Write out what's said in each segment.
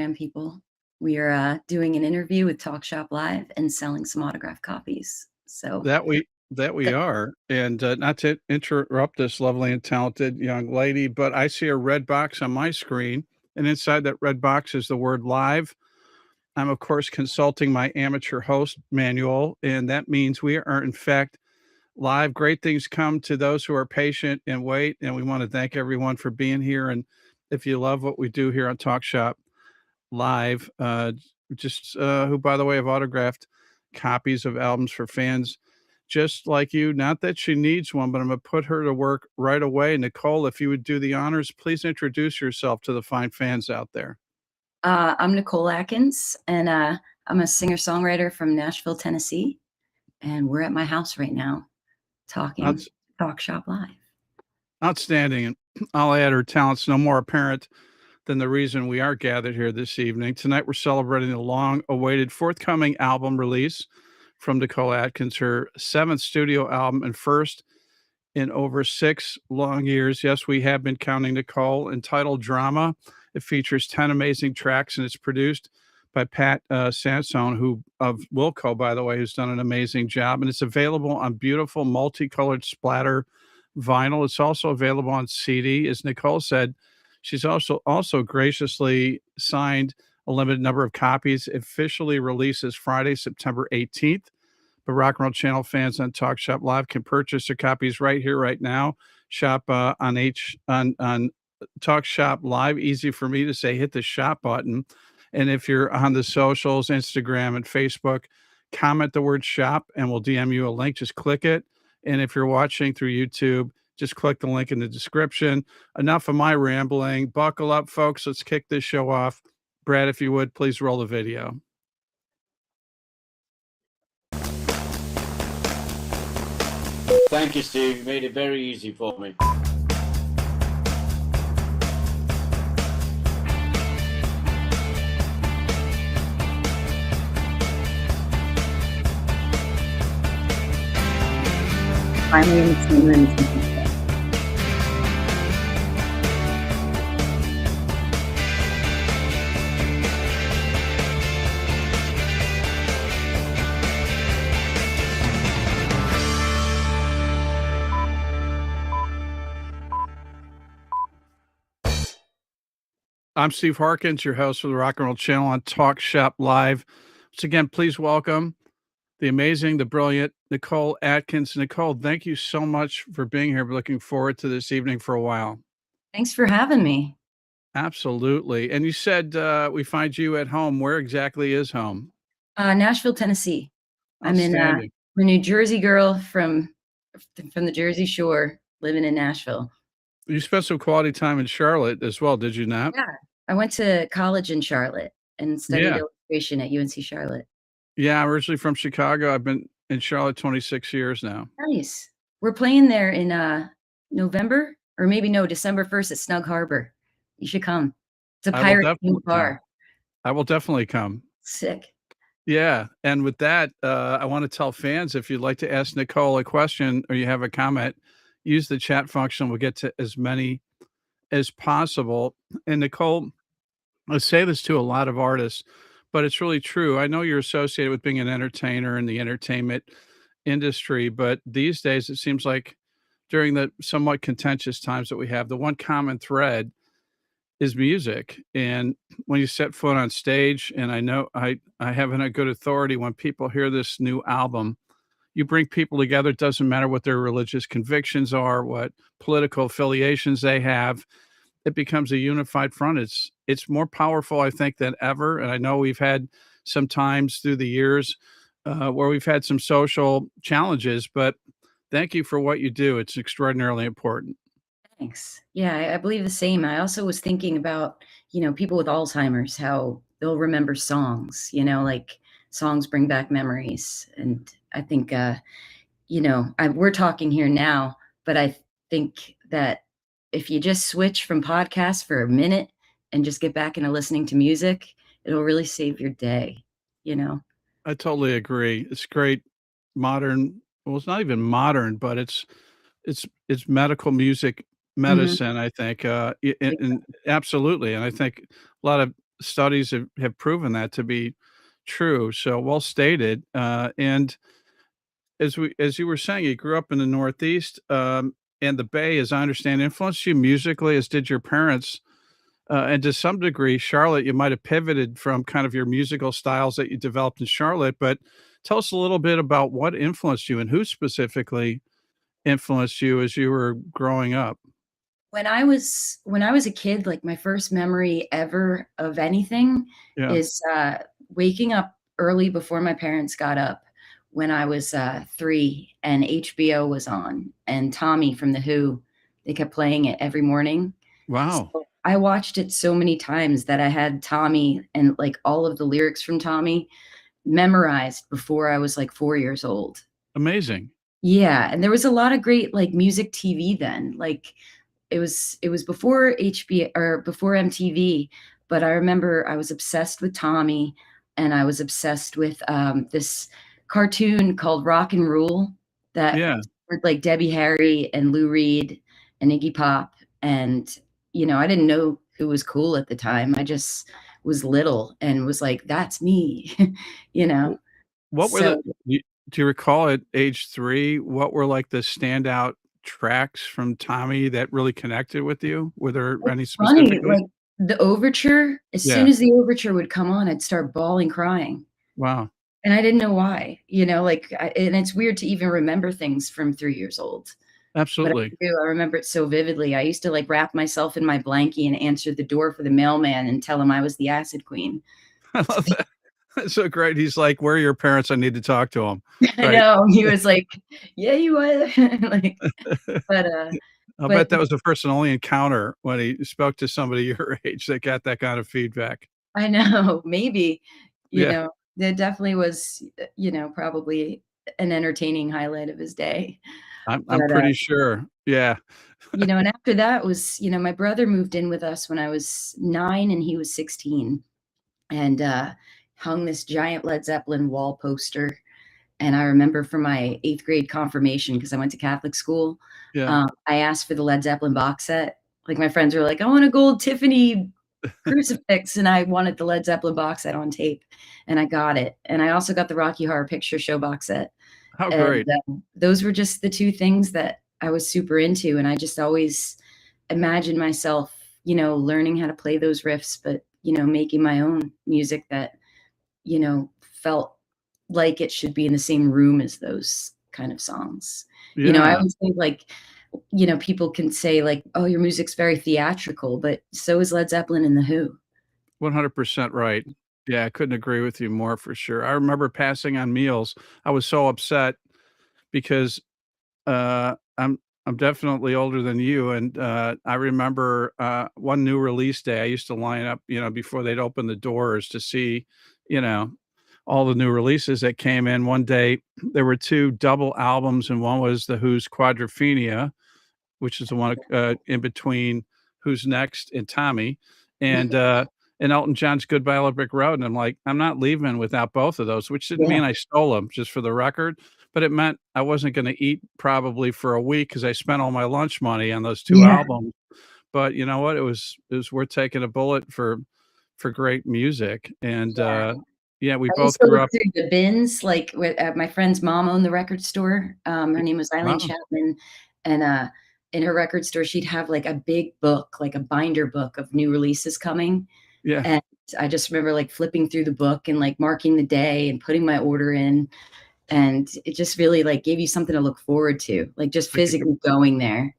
Instagram people. We are doing an interview with Talk Shop Live and selling some autographed copies. So, That we are, and, not to interrupt this lovely and talented young lady, but I see a red box on my screen, and inside that red box is the word "live." I'm, of course, consulting my amateur host manual, and that means we are, in fact, live. Great things come to those who are patient and wait, and we wanna thank everyone for being here, and if you love what we do here on Talk Shop Live, who, by the way, have autographed copies of albums for fans just like you. Not that she needs one, but I'm gonna put her to work right away. Nicole, if you would do the honors, please introduce yourself to the fine fans out there. I'm Nicole Atkins, and I'm a singer-songwriter from Nashville, Tennessee. And we're at my house right now talking Outs Talk Shop Live. Outstanding, and I'll add her talent's no more apparent than the reason we are gathered here this evening. Tonight, we're celebrating the long-awaited forthcoming album release from Nicole Atkins, her 7th studio album and first in over 6 long years. Yes, we have been counting Nicole, entitled Drama. It features 10 amazing tracks, and it's produced by Pat Sansone, who of Wilco, by the way, who's done an amazing job. And it's available on beautiful multicolored splatter vinyl. It's also available on CD. As Nicole said, she's also graciously signed a limited number of copies. It officially releases Friday, September 18th. But Rock and Roll Channel fans on Talk Shop Live can purchase their copies right here, right now. Shop on Talk Shop Live. Easy for me to say, hit the shop button. And if you're on the socials, Instagram and Facebook, comment the word shop and we'll DM you a link. Just click it. And if you're watching through YouTube, just click the link in the description. Enough of my rambling. Buckle up, folks. Let's kick this show off. Brad, if you would, please roll the video. Thank you, Steve. You made it very easy for me. Finally in the same room. I'm Steve Harkins, your host for the Rock and Roll Channel on Talk Shop Live. Once again, please welcome the amazing, the brilliant Nicole Atkins. Nicole, thank you so much for being here. We're looking forward to this evening for a while. Thanks for having me. Absolutely. And you said we find you at home. Where exactly is home? Nashville, Tennessee. I'm a New Jersey girl from the Jersey Shore, living in Nashville. You spent some quality time in Charlotte as well, did you not? Yeah, I went to college in Charlotte and studied illustration at UNC Charlotte. Yeah, I'm originally from Chicago. I've been in Charlotte 26 years now. Nice. We're playing there in November, or maybe December 1st at Snug Harbor. You should come. It's a pirate themed bar. I will definitely come. Sick. Yeah, and with that, I want to tell fans, if you'd like to ask Nicole a question or you have a comment, use the chat function. We'll get to as many as possible. And Nicole, I say this to a lot of artists, but it's really true. I know you're associated with being an entertainer in the entertainment industry, but these days it seems like during the somewhat contentious times that we have, the one common thread is music. And when you set foot on stage, and I know I have a good authority, when people hear this new album, you bring people together. It doesn't matter what their religious convictions are, what political affiliations they have. It becomes a unified front. It's more powerful, I think, than ever. And I know we've had some times through the years where we've had some social challenges, but thank you for what you do. It's extraordinarily important. Thanks. Yeah, I believe the same. I also was thinking about, people with Alzheimer's, how they'll remember songs, like songs bring back memories. And I think, we're talking here now, but I think that if you just switch from podcasts for a minute and just get back into listening to music, it'll really save your day, I totally agree. It's great modern. Well, it's not even modern, but it's medical music, medicine, I think, and absolutely. And I think a lot of studies have proven that to be true. So well stated. And as you were saying, you grew up in the Northeast, and the Bay, as I understand, influenced you musically, as did your parents. And to some degree, Charlotte, you might have pivoted from kind of your musical styles that you developed in Charlotte. But tell us a little bit about what influenced you and who specifically influenced you as you were growing up. When I was a kid, like, my first memory ever of anything Yeah. is, waking up early before my parents got up when I was, 3, and HBO was on, and Tommy from The Who, they kept playing it every morning. Wow. So, I watched it so many times that I had Tommy and, like, all of the lyrics from Tommy memorized before I was, like, 4 years old. Amazing. Yeah, and there was a lot of great, like, music TV then, like, it was before HBO or before MTV, but I remember I was obsessed with Tommy, and I was obsessed with, this cartoon called Rock and Rule that Yeah. starred, like, Debbie Harry and Lou Reed and Iggy Pop, and, I didn't know who was cool at the time, I just was little and was like, "That's me," you know? What were So do you recall at age 3, what were, like, the standout tracks from Tommy that really connected with you? Were there any it's funny, specifically? like, the overture, as soon Yeah. as the overture would come on, I'd start bawling crying. Wow. And I didn't know why, like, and it's weird to even remember things from 3 years old, but I Absolutely. do, I remember it so vividly. I used to, like, wrap myself in my blankie and answer the door for the mailman and tell him I was the acid queen. I love that. That's so great. He's like, "Where are your parents? I need to talk to them." I Right? know, he was like, "Yeah, you are." Like, but, I'll but bet that was the first and only encounter when he spoke to somebody your age that got that kind of feedback. I know, maybe, Yeah. there definitely was, probably an entertaining highlight of his day. I'm But, pretty sure. Yeah. and after that was, my brother moved in with us when I was 9 and he was 16, and, hung this giant Led Zeppelin wall poster, and I remember for my 8th grade confirmation, because I went to Catholic school, Yeah. I asked for the Led Zeppelin box set. Like, my friends were like, "I want a gold Tiffany crucifix," and I wanted the Led Zeppelin box set on tape, and I got it, and I also got the Rocky Horror Picture Show box set. How And, great. those were just the 2 things that I was super into, and I just always imagined myself, learning how to play those riffs, but, making my own music that, felt like it should be in the same room as those kind of songs. I Yeah. always think, like, people can say, like, "Oh, your music's very theatrical," but so is Led Zeppelin and The Who. 100% right. Yeah, I couldn't agree with you more for sure. I remember passing on meals. I was so upset because, I'm definitely older than you, and, I remember, one new release day, I used to line up, before they'd open the doors to see, you know, all the new releases that came in. One day, there were 2 double albums, and one was The Who's Quadrophenia, which is the one, in between Who's Next and Tommy, and, uh, and Elton John's Goodbye Yellow Brick Road, and I'm like, "I'm not leaving without both of those," which didn't Yeah, mean I stole them, just for the record, but it meant I wasn't gonna eat probably for a week because I spent all my lunch money on those 2 yeah, albums, but you know what? It was worth taking a bullet for great music, and, yeah. yeah, we I both used to grew look up. through the bins, like, with my friend's mom owned the record store, her name was Eileen Wow. Chapman, and, in her record store, she'd have, like, a big book, like a binder book of new releases coming, Yeah, and I just remember, like, flipping through the book and, like, marking the day and putting my order in, and it just really, like, gave you something to look forward to, like, just I could physically going there,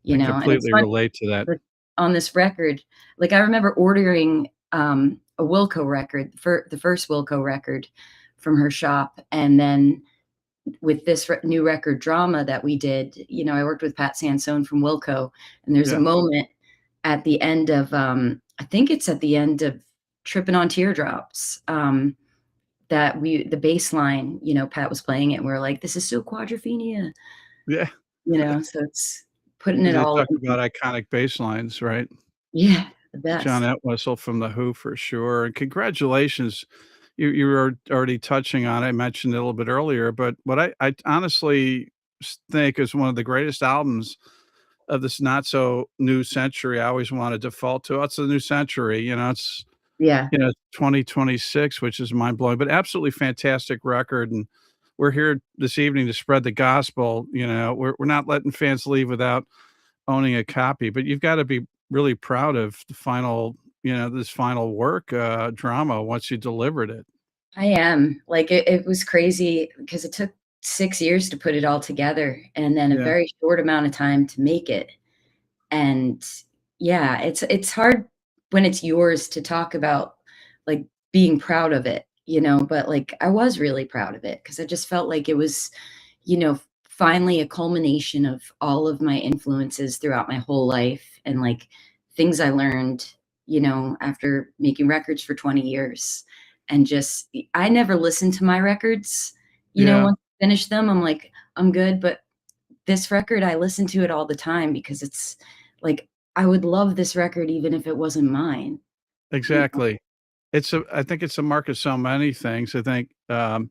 I and it's completely funny, relate to that. like, on this record, like, I remember ordering, a Wilco record, the first Wilco record from her shop, and then with this new record, Drama, that we did, I worked with Pat Sansone from Wilco, and there's a Yeah, moment at the end of, I think it's at the end of Trippin' On Teardrops, that the bass line, Pat was playing it, and we're like, "This is so Quadrophenia," yeah. so it's putting it They all talk in. about iconic bass lines, right? Yeah, the John best. Entwistle from The Who for sure, and congratulations. You were already touching on it, I mentioned it a little bit earlier, but what I honestly think is one of the greatest albums of this not so new century. I always wanna default to, "Oh, it's the new century," it's Yeah. 2026, which is mind blowing, but absolutely fantastic record. And we're here this evening to spread the gospel. We're not letting fans leave without owning a copy, but you've got to be really proud of the final, this final work, drama once you delivered it. I am. Like, it was crazy because it took 6 years to put it all together and then a Yeah, very short amount of time to make it. And yeah, it's hard when it's yours to talk about, like, being proud of it, but, like, I was really proud of it because I just felt like it was, you know, finally a culmination of all of my influences throughout my whole life and, like, things I learned, after making records for 20 years. And just I never listened to my records, yeah, once I finished them, I'm like, "I'm good," but this record, I listen to it all the time because it's like, I would love this record even if it wasn't mine, you know? exactly. I think it's a mark of so many things. I think, the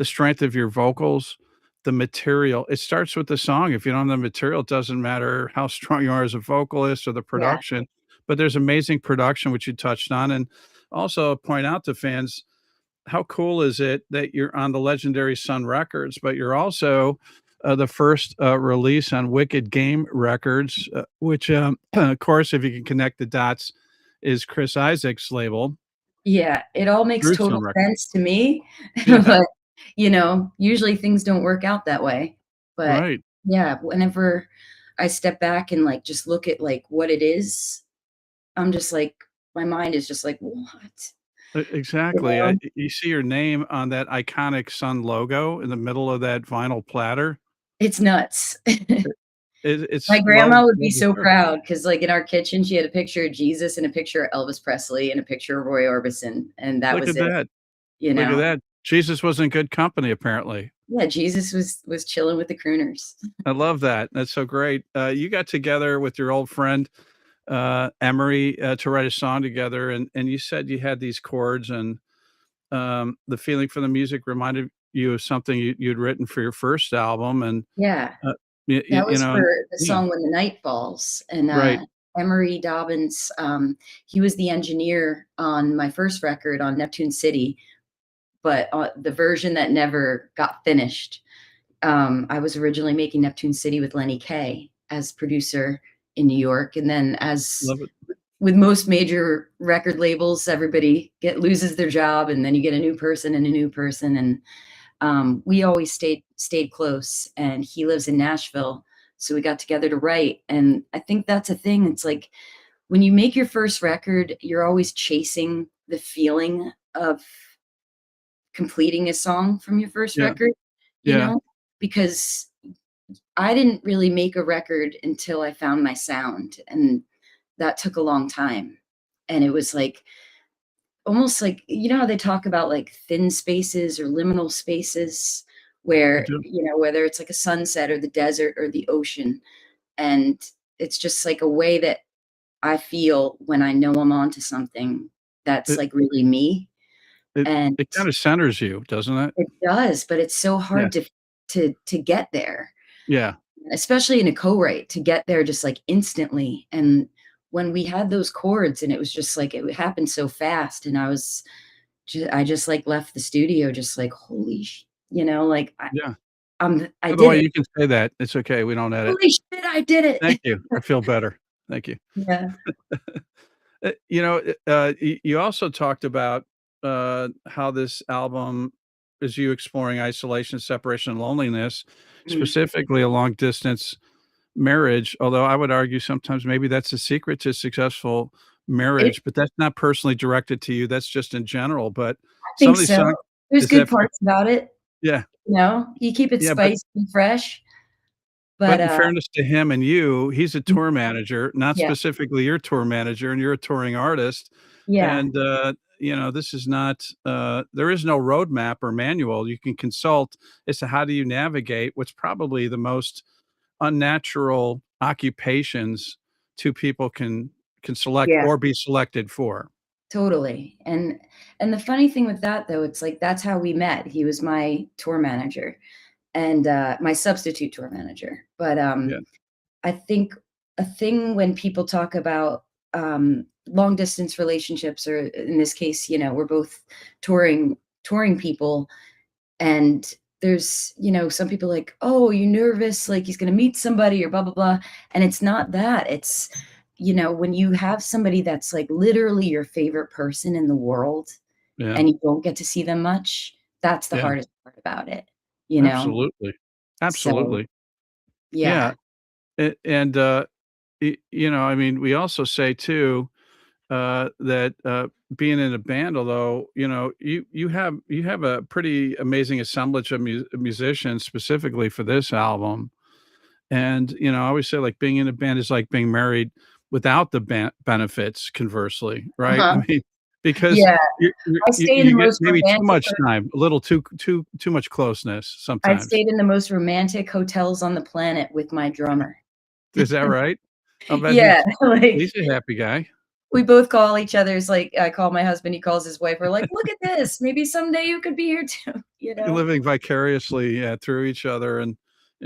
strength of your vocals, the material. It starts with the song. If you don't have the material, it doesn't matter how strong you are as a vocalist or the Yeah. production, but there's amazing production, which you touched on. And also point out to fans, how cool is it that you're on the legendary Sun Records, but you're also, the first, release on Wicked Game Records, which, of course, if you can connect the dots, is Chris Isaak's label Yeah, it all makes through Sun total Records. sense to me, Yeah, but, usually things don't work out that way. But, right. yeah, whenever I step back and, like, just look at, like, what it is, I'm just like my mind is just like, "What?" You Exactly. know? You see your name on that iconic Sun logo in the middle of that vinyl platter. It's nuts. It's My well grandma would be well so deserved. proud because, like, in our kitchen, she had a picture of Jesus and a picture of Elvis Presley and a picture of Roy Orbison, and that Look was at it, that. you Look at know? that. Jesus was in good company, apparently. Yeah, Jesus was chilling with the crooners. I love that. That's so great. You got together with your old friend, Emery, to write a song together, and you said you had these chords, and, the feeling for the music reminded you of something you'd written for your first album, and, Yeah, uh, y y that you was know for and the yeah, song "When the Night Falls," and, right. Emery Dobbins, he was the engineer on my first record on Neptune City, but, the version that never got finished. I was originally making Neptune City with Lenny Kaye as producer in New York, and then as Love it. with most major record labels, everybody loses their job, and then you get a new person and a new person, and we always stayed close. And he lives in Nashville, so we got together to write. And I think that's a thing. It's like when you make your first record, you're always chasing the feeling of completing a song from your first Yeah, record, you yeah. know, because I didn't really make a record until I found my sound, and that took a long time. And it was like almost like how they talk about, like, thin spaces or liminal spaces I where, do. whether it's like a sunset or the desert or the ocean, and it's just like a way that I feel when I know I'm onto something that's, It like, really me, it and it kinda centers you, doesn't it? it does, but it's so Yeah, hard to get there. yeah. Especially in a co-write, to get there just, like, instantly. And when we had those chords and it was just like it happened so fast, and I just, like, left the studio just like, "Holy like, Yeah. I By the did way, it. you can say that. It's okay, we don't edit. Holy shit, I did Thank it." you. I feel better. Thank you. Yeah. You also talked about, how this album is you exploring isolation, separation, and loneliness, Mm. specifically a long distance marriage, although I would argue sometimes maybe that's the secret to successful It marriage, but that's not personally directed to you, that's just in general, but I some think of these so. songs There's is good that fair? parts about it, Yeah. you keep it Yeah, spicy and fresh, but but, in fairness to him and you, he's a mm, tour manager, not yeah, specifically your tour manager, and you're a touring artist, yeah, and, this is not, there is no roadmap or manual you can consult as to how do you navigate what's probably the most unnatural occupations 2 people can select yeah. or be selected for. Totally. And the funny thing with that though, it's like that's how we met. He was my tour manager and my substitute tour manager. But Yeah, I think a thing when people talk about long distance relationships, or in this case, we're both touring people, and there's, some people like, "Oh, you nervous? Like he's gonna meet somebody or blah blah blah." And it's not that. It's, when you have somebody that's like literally your favorite person in the world Yeah. and you don't get to see them much, that's the Yeah. hardest part about it. Absolutely. So Absolutely. Yeah. yeah. And I mean, we also say too, that being in a band, although you have a pretty amazing assemblage of musicians specifically for this album, and I always say like being in a band is like being married without the benefits. Conversely, right? I Uh-huh. mean, because Yeah. I stayed in the you get most maybe too romantic much time, a little too much closeness I sometimes. stayed in the most romantic hotels on the planet with my drummer. Is that right? I bet Yeah, like, he's a happy guy. we both call each other's, like, I call my husband, he calls his wife, we're like, "Look at this, maybe someday you could be here too," you You're know? living vicariously, yeah, through each other and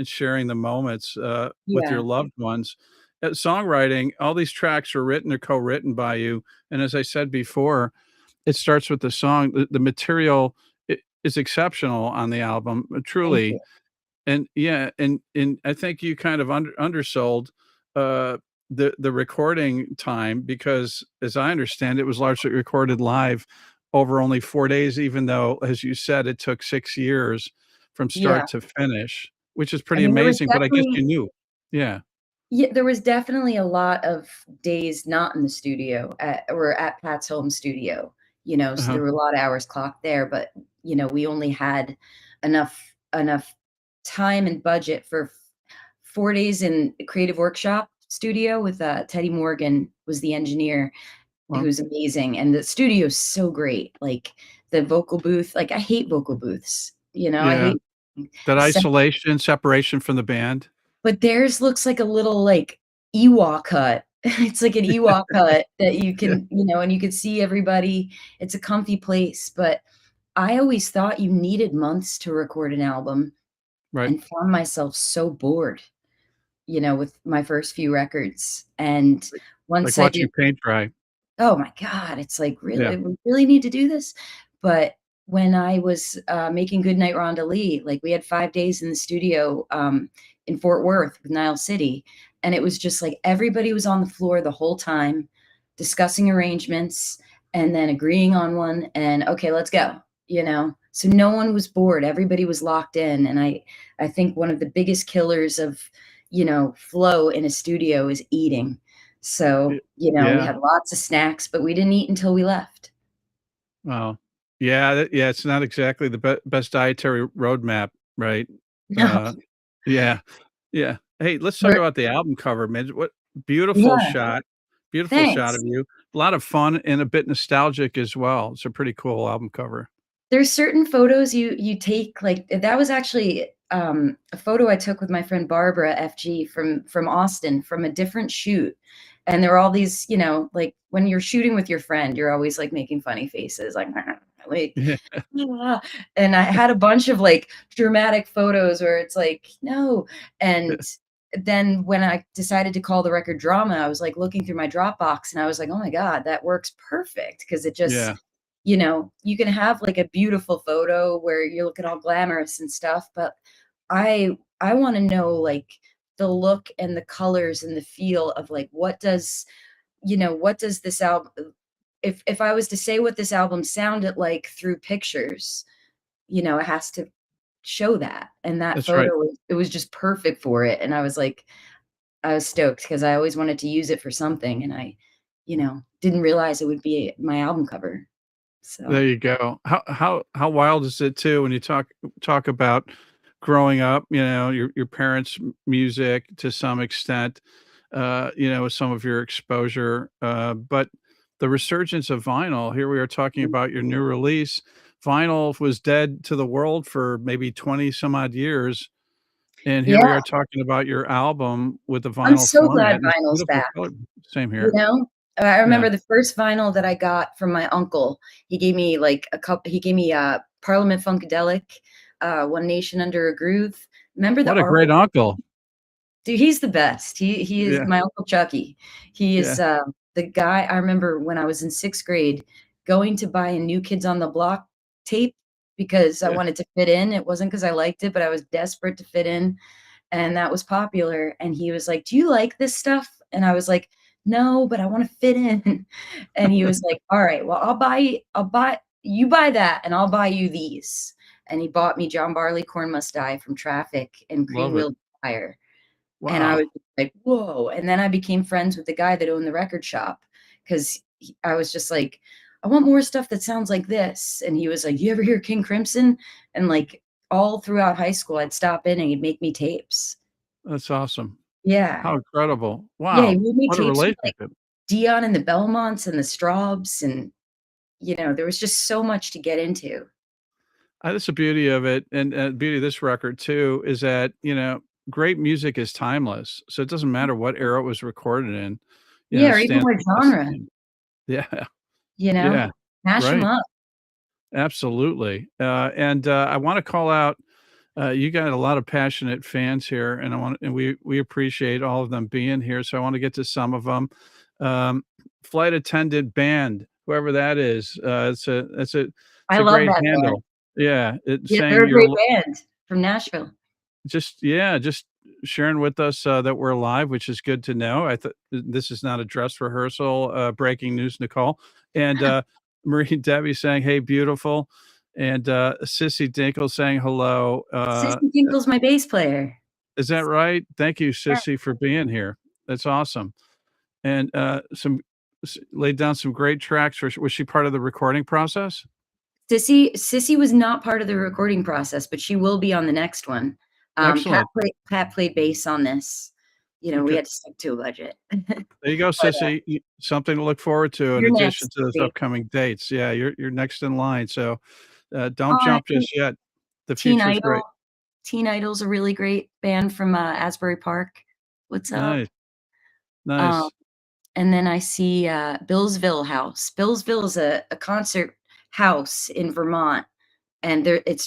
sharing the moments, with your Yeah, loved ones. Songwriting, all these tracks are written or co-written by you, and as I said before, it starts with the song. The material is exceptional on the album, thank you. truly. And yeah, and I think you kind of undersold, uh, the recording time because, as I understand, it was largely recorded live over only 4 days, even though, as you said, it took 6 years from Yeah, start to finish, which is I pretty mean, there was amazing, but I guess definitely you knew. Yeah. yeah, there was definitely a lot of days not in the studio at Pat's home studio, so Uh-huh. there were a lot of hours clocked there, but, we only had enough time and budget for 4 days in creative workshop studio with, Teddy Morgan was the engineer, Well, who's amazing, and the studio's so great, like, the vocal booth, like, I hate vocal booths, I yeah. hate That se isolation, separation from the band. but theirs looks like a little, like, Ewok hut. It's like an Ewok hut that you Yeah, can, and you can see everybody. It's a comfy place, but I always thought you needed months to record an album right. and found myself so bored, with my first few records, and Like once I watching did paint dry. oh my god, it's like, Yeah. "Really? We really need to do this?" But when I was, making Goodnight Rondalee, like, we had 5 days in the studio, in Fort Worth with Nile City, and it was just like everybody was on the floor the whole time, discussing arrangements, and then agreeing on one, and, "Okay, let's go," you know? So no one was bored, everybody was locked in, and I think one of the biggest killers of, flow in a studio is eating. Y So, we yeah. had lots of snacks, but we didn't eat until we left. Well, yeah, yeah, it's not exactly the best dietary roadmap, right? No. Uh, yeah, yeah. Hey, let's talk We're about the album cover, man. What yeah, beautiful shot of thanks. you. A lot of fun and a bit nostalgic as well. It's a pretty cool album cover. There's certain photos you take, like, that was actually, a photo I took with my friend Barbara FG from Austin from a different shoot, and there were all these, like, when you're shooting with your friend, you're always, like, making funny faces, like, like, Yeah, "Ah," and I had a bunch of, like, dramatic photos where it's like, "No," and then when I decided to call the record Drama, I was, like, looking through my Dropbox, and I was like, "Oh my god, that works perfect because it just" yeah, you can have, like, a beautiful photo where you're looking all glamorous and stuff, but I wanna know, like, the look and the colors and the feel of, like, what does this album if I was to say what this album sounded like through pictures, it has to show that, and that that's right. photo was just perfect for it, and I was stoked because I always wanted to use it for something, and I, didn't realize it would be my album cover, so There you go. How wild is it too when you talk about growing up, your parents' music to some extent, with some of your exposure, but the resurgence of vinyl, here we are talking about your new release. Vinyl was dead to the world for maybe 20 some odd years, and here we yeah. are talking about your album with the I'm vinyl so format, glad and it's vinyl's beautiful back, color. Same you here. know? I Yeah. remember the first vinyl that I got from my uncle, he gave me, like, he gave me, Parliament Funkadelic, One Nation Under a Groove. Remember the What a great artwork? uncle. Dude, he's the best. He is Yeah, my Uncle Chucky. He is, yeah. the guy, I remember when I was in 6th grade going to buy a New Kids on the Block tape because I Yeah. wanted to fit in. It wasn't because I liked it, but I was desperate to fit in, and that was popular, and he was like, "Do you like this stuff?" And I was like, "No, but I wanna fit in." And he was like, "Alright, well, you buy that, and I'll buy you these." And he bought me John Barley, Corn Must Die from Traffic and Cream Love it. Wheel Fire. And I was Wow. like, "Whoa," and then I became friends with the guy that owned the record shop 'cause I was just like, "I want more stuff that sounds like this," and he was like, "You ever hear King Crimson?" And, like, all throughout high school, I'd stop in and he'd make me tapes. That's awesome. Yeah. How incredible. Yeah, he Wow. made me What a tapes with, like, relationship. Dion and the Belmonts and the Straubs and, there was just so much to get into. That's the beauty of it, and, beauty of this record too is that, great music is timeless, so it doesn't matter what era it was recorded in, Yeah, it or even stands what the test of genre, time. Yeah, you know? yeah, Mash 'em right, up. absolutely, and, I wanna call out, you got a lot of passionate fans here, and we appreciate all of them being here, so I wanna get to some of them. Um, Flight Attendant Band, whoever that is, it's I a love great that band. handle. Yeah, it's Yeah, saying they're a you're great band from Nashville. just sharing with us, that we're live, which is good to know. I thought this is not a dress rehearsal, breaking news, Nicole. And, Marie and Debbie saying, "Hey, beautiful." And, Sissy Dinkle saying hello. Sissy Dinkle's my bass player. Is that right? Thank you, Yeah. Sissy, for being here. That's awesome. And, laid down some great tracks. Was she part of the recording process? Sissy was not part of the recording process, but she will be on the next one. Excellent. Pat played bass on this. We Okay. had to stick to a budget. There you go, But, Sissy. Something to look forward to in you're addition next, to those babe. upcoming dates. Yeah, you're next in line. So don't I jump think just yet. The Teen future is Idol great. Teen Idol's a really great band from, Asbury Park. What's up? Nice, Um, nice. and then I see, Billsville House. Billsville is a concert house in Vermont, and it's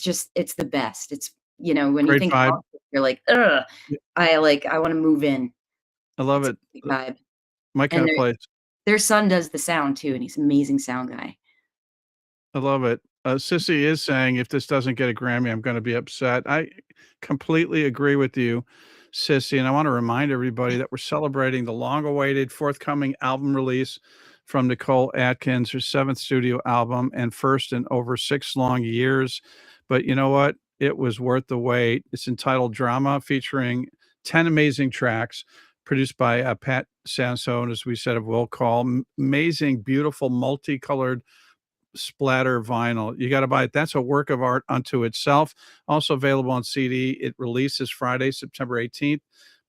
the best. When you Great think vibe. concert, you're like, "Ugh." Yeah, I wanna move in. I love It's a it. great vibe. My And kind of place. their son does the sound too, and he's an amazing sound guy. I love it. Sissy is saying if this doesn't get a Grammy, I'm going to be upset. I completely agree with you, Sissy. And I want to remind everybody that we're celebrating the long awaited forthcoming album release from Nicole Atkins, her seventh studio album and first in over 6 long years. But you know what? It was worth the wait. It's entitled Drama, featuring 10 amazing tracks produced by Pat Sansone, as we said, of Wilco. Amazing, beautiful, multicolored splatter vinyl. You got to buy it. That's a work of art unto itself. Also available on CD. It releases Friday, September 18th.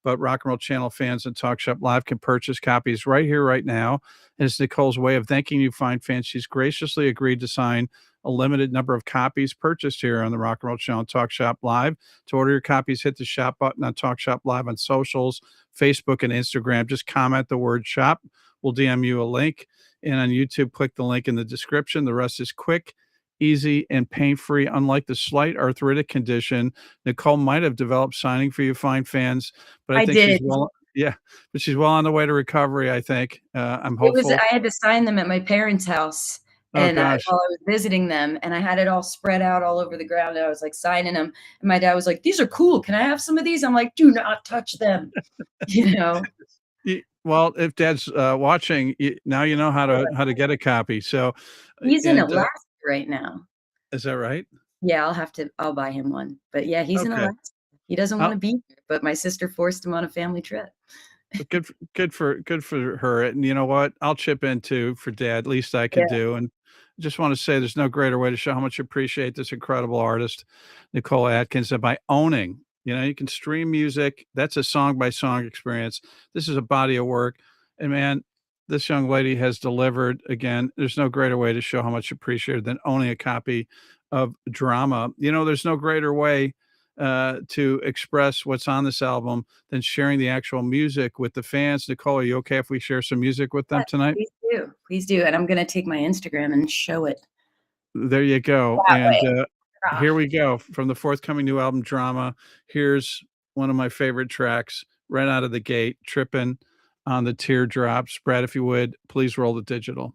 But Rock and Roll Channel fans and Talk Shop Live can purchase copies right here, right now. And it's Nicole's way of thanking you, fine fans. She's graciously agreed to sign a limited number of copies purchased here on the Rock and Roll Channel Talk Shop Live. To order your copies, hit the shop button on Talk Shop Live on socials, Facebook and Instagram. Just comment the word shop. We'll DM you a link. And on YouTube, click the link in the description. The rest is quick, easy, and pain-free. Unlike the slight arthritic condition Nicole might have developed signing for you fine fans, but I I think she's did. yeah, but she's well on the way to recovery, I think. I'm I hopeful. had to sign them at my parents' house, Oh and, gosh. while I was visiting them, and I had it all spread out all over the ground, and I was, like, signing them, and my dad was like, "These are cool. Can I have some of these?" I'm like, "Do not touch them." You know? Well, if Dad's watching, now you know how to get a copy. So, He's in and Alaska right now. is that right? Yeah, I'll buy him one. But, yeah, he's in Okay. Alaska. He doesn't I'll, wanna be here, but my sister forced him on a family trip. good for her, and you know what? I'll chip in too for Dad, least I Yeah. could do, and just wanna say there's no greater way to show how much you appreciate this incredible artist, Nicole Atkins, than by owning. You can stream music, that's a song-by-song experience. This is a body of work, and man, this young lady has delivered again. There's no greater way to show how much you appreciate it than owning a copy of Drama. There's no greater way, to express what's on this album than sharing the actual music with the fans. Nicole, are you okay if we share some music with them Yes, tonight? please do. Please do, and I'm gonna take my Instagram and show it There you go. that And way. here we go from the forthcoming new album, Drama. Here's one of my favorite tracks right out of the gate, Trippin' on the Teardrops. Brad, if you would, please roll the digital.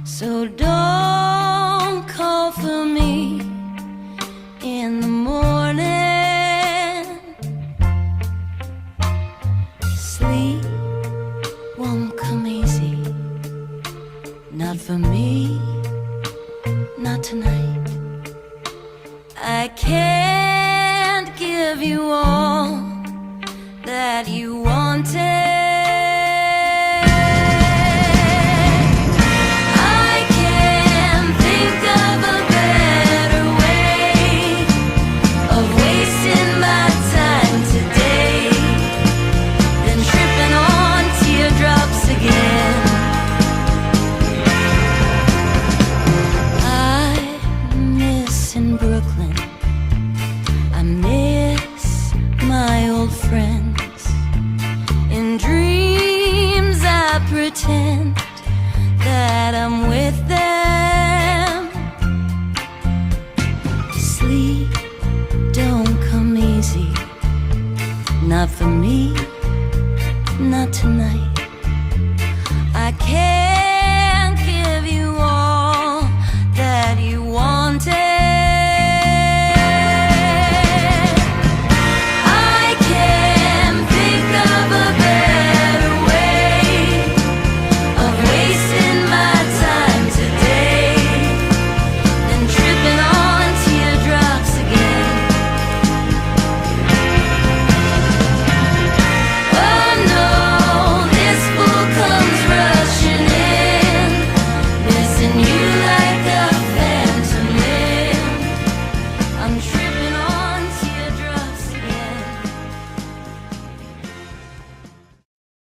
So don't call for me in the morning. Sleep won't come easy. Not for me, not tonight. I can't give you all that you wanted. Pretend that I'm with them. Sleep don't come easy. Not for me, not tonight. I can't give you all that you wanted.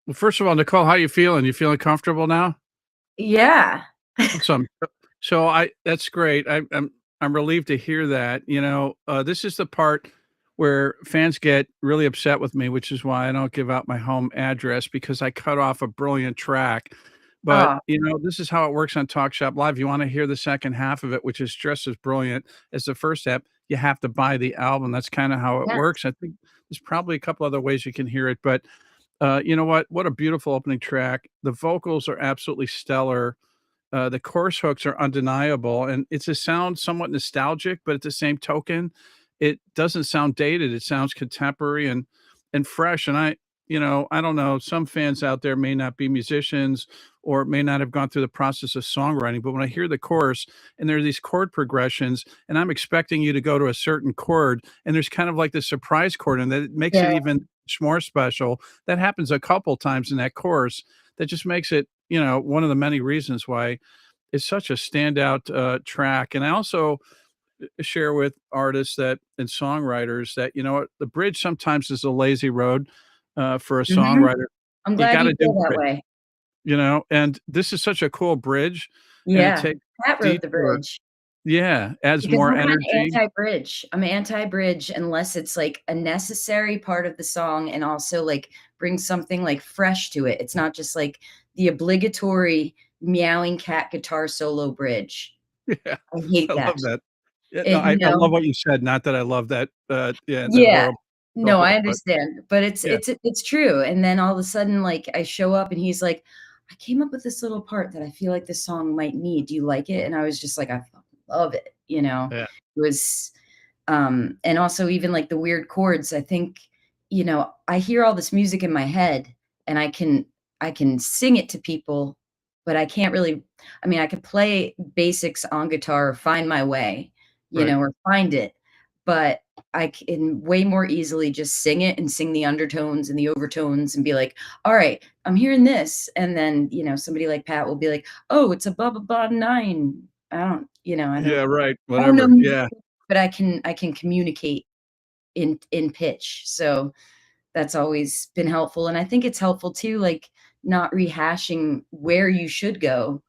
Well, first of all, Nicole, how you feeling? You feeling comfortable now? Yeah. Awesome. So that's great. I'm relieved to hear that. This is the part where fans get really upset with me, which is why I don't give out my home address because I cut off a brilliant track. But, Oh, this is how it works on Talk Shop Live. You want to hear the second half of it, which is just as brilliant as the first half, you have to buy the album. That's kind of how it yes. works. I think there's probably a couple other ways you can hear it, but you know what? What a beautiful opening track. The vocals are absolutely stellar. The chorus hooks are undeniable, and it's a sound somewhat nostalgic, but at the same token, it doesn't sound dated. It sounds contemporary and fresh. And I don't know. Some fans out there may not be musicians or may not have gone through the process of songwriting, but when I hear the chorus and there are these chord progressions, and I'm expecting you to go to a certain chord, and there's kind of like the surprise chord, and that it makes it Yeah. even much more special. That happens a couple times in that chorus. That just makes it, one of the many reasons why it's such a standout track. And I also share with artists and songwriters that, what, the bridge sometimes is a lazy road for a Mhm. songwriter. I'm You glad got you to do feel that bridge, way. and this is such a cool bridge, and it Yeah. takes Pat wrote the detour. bridge. Yeah, adds Because more I'm kinda energy. anti-bridge. I'm anti-bridge unless it's, like, a necessary part of the song and also, like, brings something, like, fresh to it. It's not just, like, the obligatory meowing cat guitar solo bridge. Yeah, I hate I that. love that. Yeah, no, It I love what you said, not that I love that, that Yeah. horrible No, I vocal, but understand, but yeah. it's true, and then all of a sudden, like, I show up and he's like, "I came up with this little part that I feel like this song might need. Do you like it?" And I was just like, "I fucking love it," you know? Yeah. It was, and also even, like, the weird chords, I think, I hear all this music in my head, and I can sing it to people, but I can't really I mean, I could play basics on guitar, find my way, Right. or find it, but I can way more easily just sing it and sing the undertones and the overtones and be like, "All right, I'm hearing this," and then, somebody like Pat will be like, "Oh, it's a blah, blah, blah 9." Yeah, right, I don't know whatever, music, yeah. but I can communicate in pitch, so that's always been helpful, and I think it's helpful too, like, not rehashing where you should go,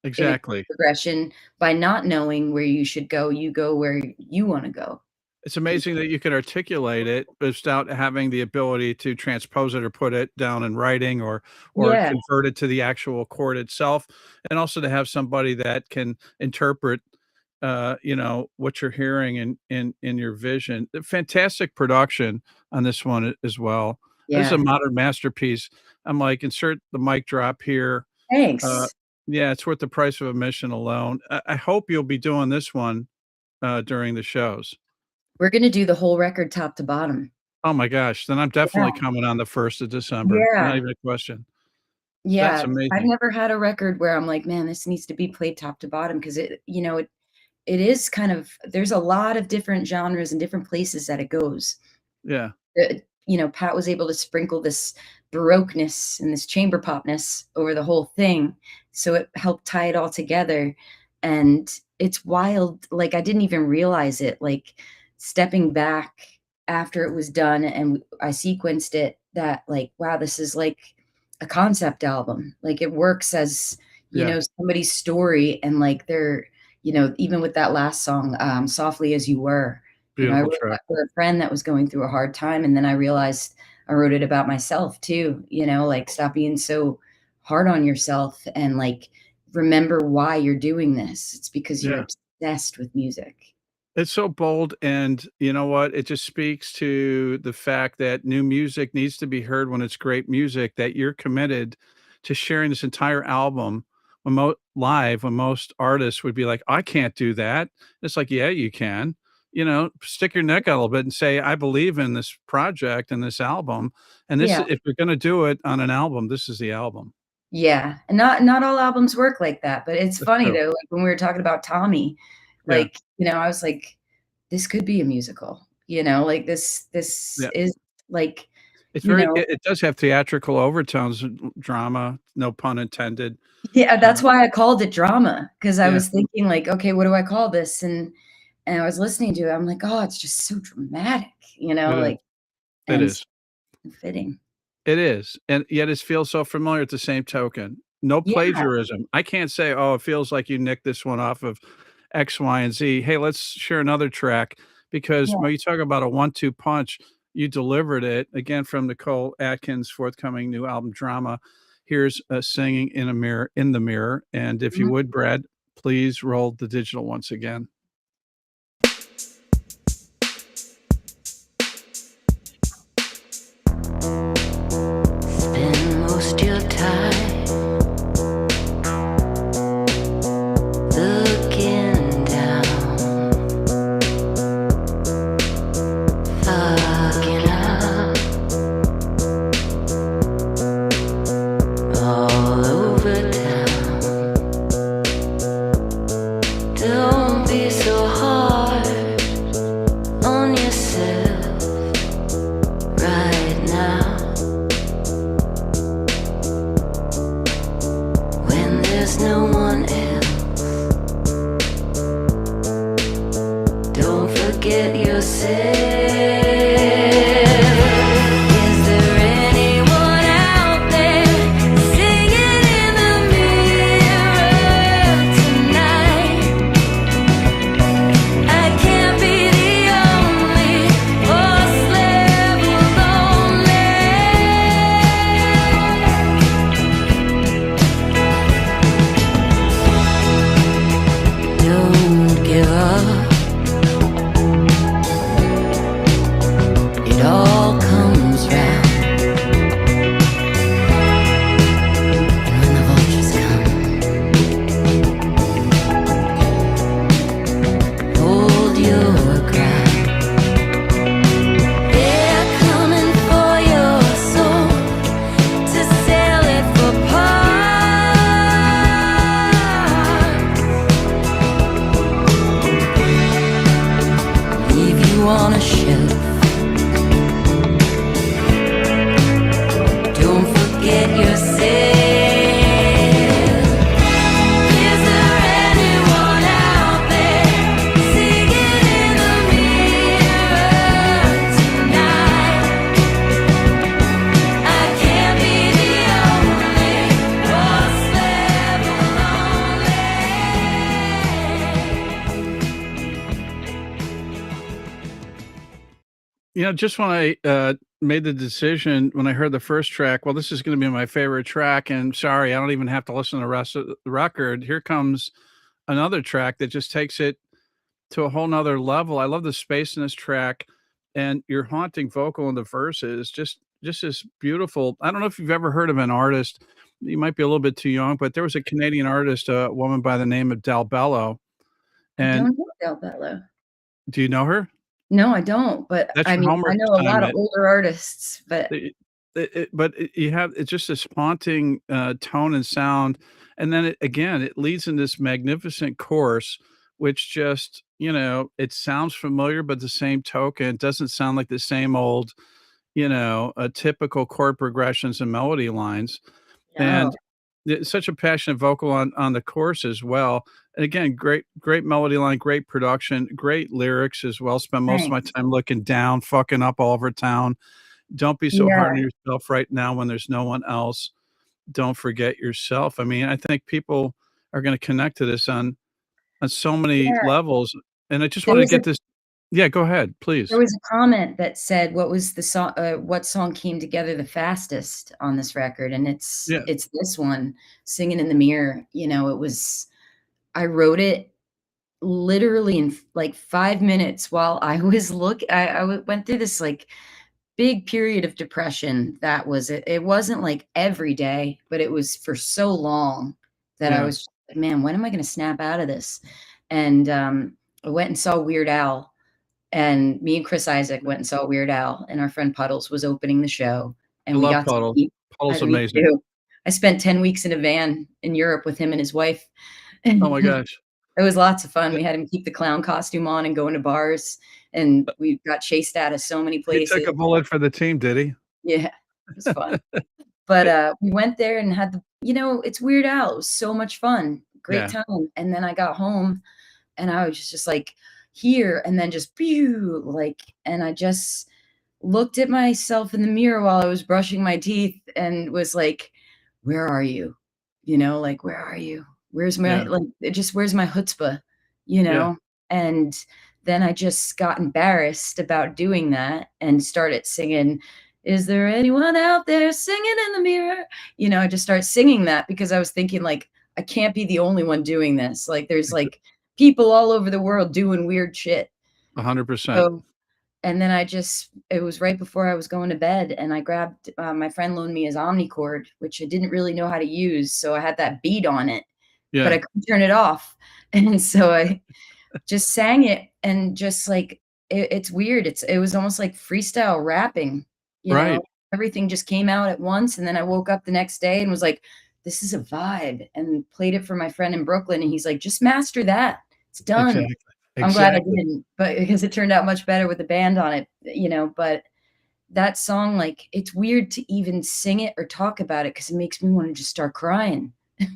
in a Exactly. progression. By not knowing where you should go, you go where you wanna go. It's amazing that you can articulate it without having the ability to transpose it or put it down in writing or Yeah, convert it to the actual chord itself, and also to have somebody that can interpret, what you're hearing in your vision. Fantastic production on this one as well. This is a yeah. modern masterpiece. I'm like, insert the mic drop here. Uh, Thanks. yeah, it's worth the price of admission alone. I hope you'll be doing this one, during the shows. We're gonna do the whole record top to bottom. Oh my gosh, then I'm definitely Yeah. coming on the 1st of December, not Yeah. even a question. That's Yeah. I've amazing. never had a record where I'm like, "Man, this needs to be played top to bottom," 'cause it is kind of there's a lot of different genres and different places that it goes. Yeah, Pat was able to sprinkle this baroqueness and this chamber popness over the whole thing, so it helped tie it all together, and it's wild, like, I didn't even realize it, like, stepping back after it was done and I sequenced it that, like, wow, this is like a concept album, like, it works as, yeah, somebody's story and, like, even with that last song, "Softly as You Were," I beautiful wrote track. that for a friend that was going through a hard time, and then I realized I wrote it about myself too, like, stop being so hard on yourself and, like, remember why you're doing this. It's because you're Yeah. obsessed with music. It's so bold, and you know what? It just speaks to the fact that new music needs to be heard when it's great music, that you're committed to sharing this entire album when live, when most artists would be like, "I can't do that." It's like, "Yeah, you can." Stick your neck out a little bit and say, "I believe in this project and this album, and this Yeah. if you're gonna do it on an album, this is the album." Yeah, and not all albums work like that, but it's That's funny true. though, like, when we were talking about Tommy, Yeah, like, I was like, "This could be a musical," like, this yeah. is, like, It's you very know it does have theatrical overtones, drama, no pun intended. Yeah, Uh, that's why I called it drama, 'cause I yeah, was thinking like, "Okay, what do I call this?" And I was listening to it, I'm like, "Oh, it's just so dramatic," it is. like, It and is. so fitting. It is, and yet it feels so familiar at the same token. No Yeah, plagiarism. I can't say, "Oh, it feels like you nicked this one off of X, Y, and Z. Hey, let's share another track," because yeah. when you talk about a one-two punch, you delivered it, again, from Nicole Atkins' forthcoming new album, Drama. Here's, Singing in the Mirror, and if you Mhm. would, Brad, please roll the digital once again. Spend most your time looking down, fucking up all over town. Don't be so hard on yourself right now. When there's no one else, don't forget yourself. Is there anyone out there singing in the mirror tonight? I can't be the only horse level lonely. Don't give up. It all comes round. And when the vultures come, hold your ground. They're coming for your soul to sell it for parts. Leave you on a shelf. Don't forget yourself. Is there anyone out there singing in the mirror tonight? I can't be the only horse level lonely. Just when I, made the decision when I heard the first track, "Well, this is gonna be my favorite track, and sorry, I don't even have to listen to the rest of the record." Here comes another track that just takes it to a whole nother level. I love the space in this track, and your haunting vocal in the verses just is beautiful. I don't know if you've ever heard of an artist, you might be a little bit too young, but there was a Canadian artist, a woman by the name of Del Bello, I and don't know Del Bello. do you know her? No, I don't, but That's I your mean, I homework know a lot of assignment. older artists, but You have it's just this haunting, tone and sound, and then it leads in this magnificent chorus, which just, it sounds familiar, but the same token, it doesn't sound like the same old, typical chord progressions and melody lines, no. and it's such a passionate vocal on the chorus as well, and again, great melody line, great production, great lyrics as well, spend most of my Thanks. time looking down, fucking up all over town. Don't be so hard Yeah, on yourself right now when there's no one else. Don't forget yourself. I mean, I think people are gonna connect to this on so many yeah. levels, and I just There wanted to was a get this. Yeah, go ahead, there please. was a comment that said, "What was the song? What song came together the fastest on this record?" And Yeah, it's this one, "Singing in the Mirror." It was I wrote it literally in like 5 minutes while I was went through this like big period of depression. That was it. It wasn't like every day, but it was for so long that I yeah. was just like, man, when am I going to snap out of this? And I went and saw Weird Al, and me and Chris Isaak went and saw Weird Al, and our friend Puddles was opening the show, I and we love got to Puddles. meet. Puddles Me amazing. too. I spent 10 weeks in a van in Europe with him and his wife. Oh my It gosh. was lots of fun. Yeah, We had him keep the clown costume on and go into bars, and we got chased out of so many he took places. a bullet for the team, did he? Yeah, it was fun. But, we went there and had it's Weird Al. It was so much fun, great Yeah, time, and then I got home, and I was just like, "Here," and then just pew, like and I just looked at myself in the mirror while I was brushing my teeth and was like, "Where are you?" Like, "Where are you? Where's my" yeah, like, it just "Where's my chutzpah?" You yeah. know? And then I just got embarrassed about doing that and started singing, "Is there anyone out there singing in the mirror?" I just started singing that because I was thinking, like, I can't be the only one doing this. Like, there's, Exa like, people all over the world doing weird shit. 100%. So and then it was right before I was going to bed, and I grabbed my friend loaned me his Omnicord, which I didn't really know how to use, so I had that beat on it, but Yeah, I couldn't turn it off, and so I just sang it and just, like it's weird, it was almost like freestyle rapping, you know? right. Everything just came out at once, and then I woke up the next day and was like, "This is a vibe," and played it for my friend in Brooklyn, and he's like, "Just master that. It's done." Exactly. I'm glad I Exactly. didn't, but because it turned out much better with the band on it, but that song, like, it's weird to even sing it or talk about it because it makes me wanna just start crying, You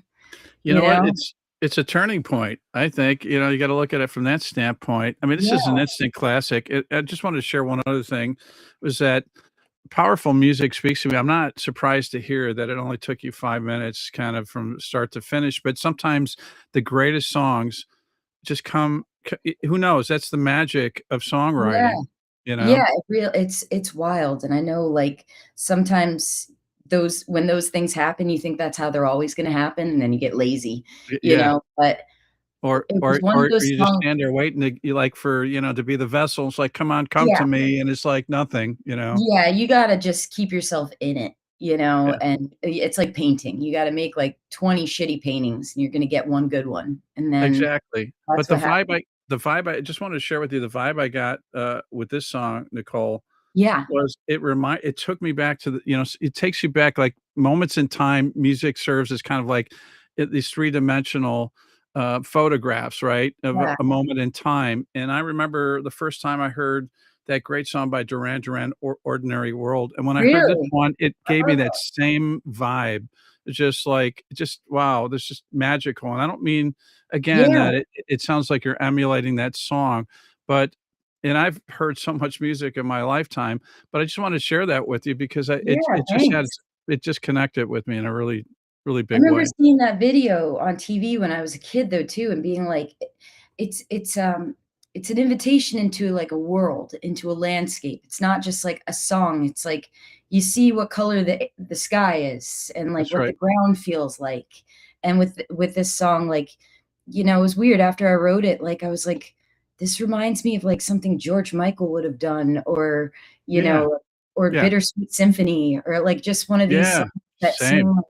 you know what? know? It's a turning point, I think, you gotta look at it from that standpoint. I mean, this is Yeah, an instant classic. I just wanted to share one other thing, was that powerful music speaks to me. I'm not surprised to hear that it only took you 5 minutes kind of from start to finish, but sometimes the greatest songs just come who knows? That's the magic of yeah, songwriting, you know? yeah, it's wild, and I know, like, sometimes those things happen, you think that's how they're always gonna happen, and then you get lazy, Yeah. but Or it was or one of or those you just songs. stand there waiting to you like for, to be the vessel. It's like, "Come on, come Yeah. to me," and it's like nothing, you know? Yeah, you gotta just keep yourself in it, Yeah, and it's like painting. You gotta make, like, 20 shitty paintings, and you're gonna get one good one, and then exactly. But that's what happens. the vibe I just wanted to share with you, the vibe I got, with this song, Nicole, Yeah, was it took me back to it takes you back, like, moments in time. Music serves as kind of like, these three-dimensional, photographs, right, of yeah. a moment in time, and I remember the first time I heard that great song by Duran Duran, Ordinary World, and when I heard this Really? one, it gave me that Oh, same vibe. It's just like, just wow, this is magical, and I don't mean, again, yeah, that it sounds like you're emulating that song, but and I've heard so much music in my lifetime, but I just wanted to share that with you because yeah, thanks. it just connected with me in a really, really I big remember way. seeing that video on TV when I was a kid though too, and being like, it's it's an invitation into like a world, into a landscape. It's not just like a song. It's like you see what color the sky is and like That's what the right. ground feels like. And with this song, like, you know, it was weird after I wrote it, like I was like, this reminds me of like something George Michael would have done, or, you Yeah. know, or Yeah. Bittersweet Symphony, or like just one of these Yeah. songs that Same. seem like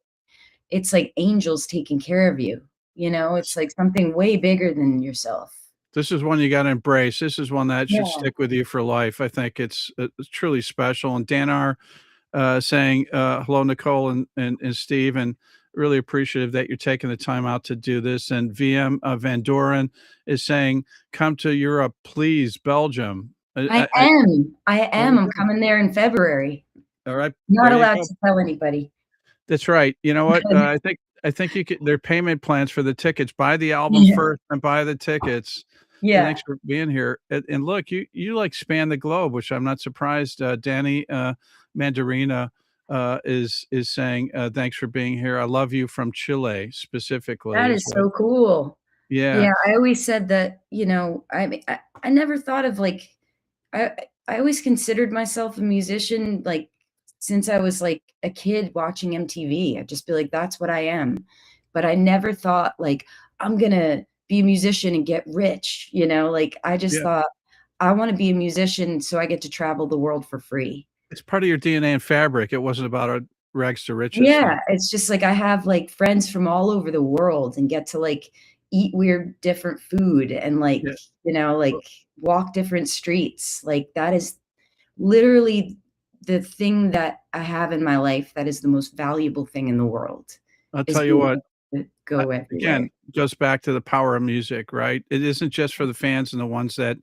it's like angels taking care of you. You know, it's like something way bigger than yourself. This is one you got to embrace. This is one that should Yeah. stick with you for life. I think it's truly special. And Dan R. Saying hello, Nicole and Steve, and really appreciative that you're taking the time out to do this. And VM Van Doren is saying, "Come to Europe, please, Belgium." I am. I There am. you I'm go. coming there in February. All right, Not there you allowed go. to tell ananybody. That's right. You know what? I think you could. Their payment plans for the tickets. Buy the album Yeah. first and buy the tickets. And Yeah. thanks for being here. And look, you like span the globe, which I'm not surprised. Danny Mandarina is saying thanks for being here. I love you from Chile specifically. That Is is what? so cool. Yeah, Yeah, I always said that, you know, I mean, I never thought of like I I always considered myself a musician, like, since I was, like, a kid watching MTV. I'd just be like, "That's what I am." But I never thought, like, "I'm gonna be a musician and get rich," you know? Like, I just yeah. thought, "I wanna be a musician so I get to travel the world for free." It's part of your DNA and fabric. It wasn't about a rags to riches thing. Yeah, it's just like I have, like, friends from all over the world and get to, like, eat weird different food and, like, Yeah. you know, like, walk different streets. Like, that is literally the thing that I have in my life that is the most valuable thing in the world, I'll is tell you being what. able to go everywhere. Again, goes back to the power of music, right? It isn't just for the fans and the ones that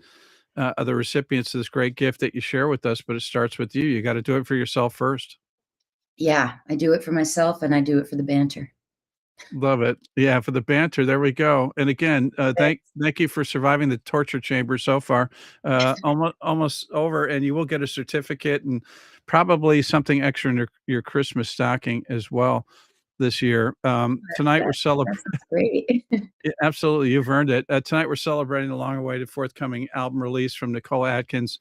are the recipients of this great gift that you share with us, but it starts with you. You got to do it for yourself first. Yeah, I do it for myself and I do it for the banter. Love it. Yeah, for the banter. There we go. And again, thank you for surviving the torture chamber so far. Almost over, and you will get a certificate and probably something extra in your Christmas stocking as well this year. Tonight we're That celebrating. sounds great. Absolutely, you've earned it. Tonight we're celebrating the long-awaited forthcoming album release from Nicole Atkins.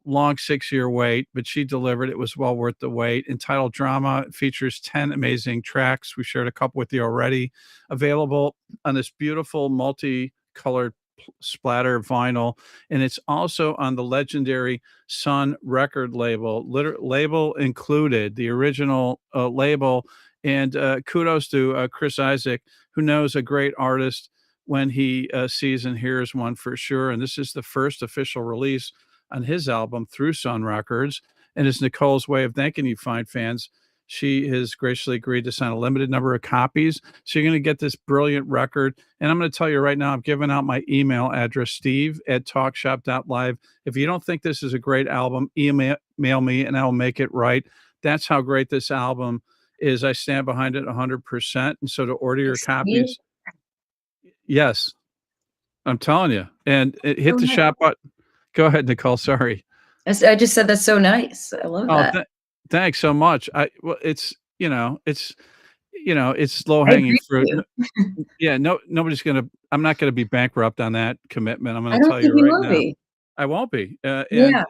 Long 6-year wait, but she delivered. It was well worth the wait. Entitled Drama, it features 10 amazing tracks. We shared a couple with you already. Available on this beautiful multicolored splatter vinyl, and it's also on the legendary Sun record label. Label included, the original label. And kudos to Chris Isaak, who knows a great artist when he sees and hears one for sure. And this is the first official release on his album through Sun Records, and it's Nicole's way of thanking you, fine fans. She has graciously agreed to sign a limited number of copies, so you're going to get this brilliant record. And I'm going to tell you right now, I'm giving out my email address, steve@talkshop.live. If you don't think this is a great album, email me and I'll make it right. That's how great this album is. I stand behind it 100%. And so to order your Steve, copies, yes, I'm telling you, and hit so the nice. shop button. Go ahead, Nicole. Sorry. I just said that's so nice. I love Oh, that. thanks so much. Well, it's low I hanging agree fruit. with you. Yeah, nobody's I'm not gonna be bankrupt on that commitment. I'm I gonna don't tell think you you right will now. be. I won't be. Yeah.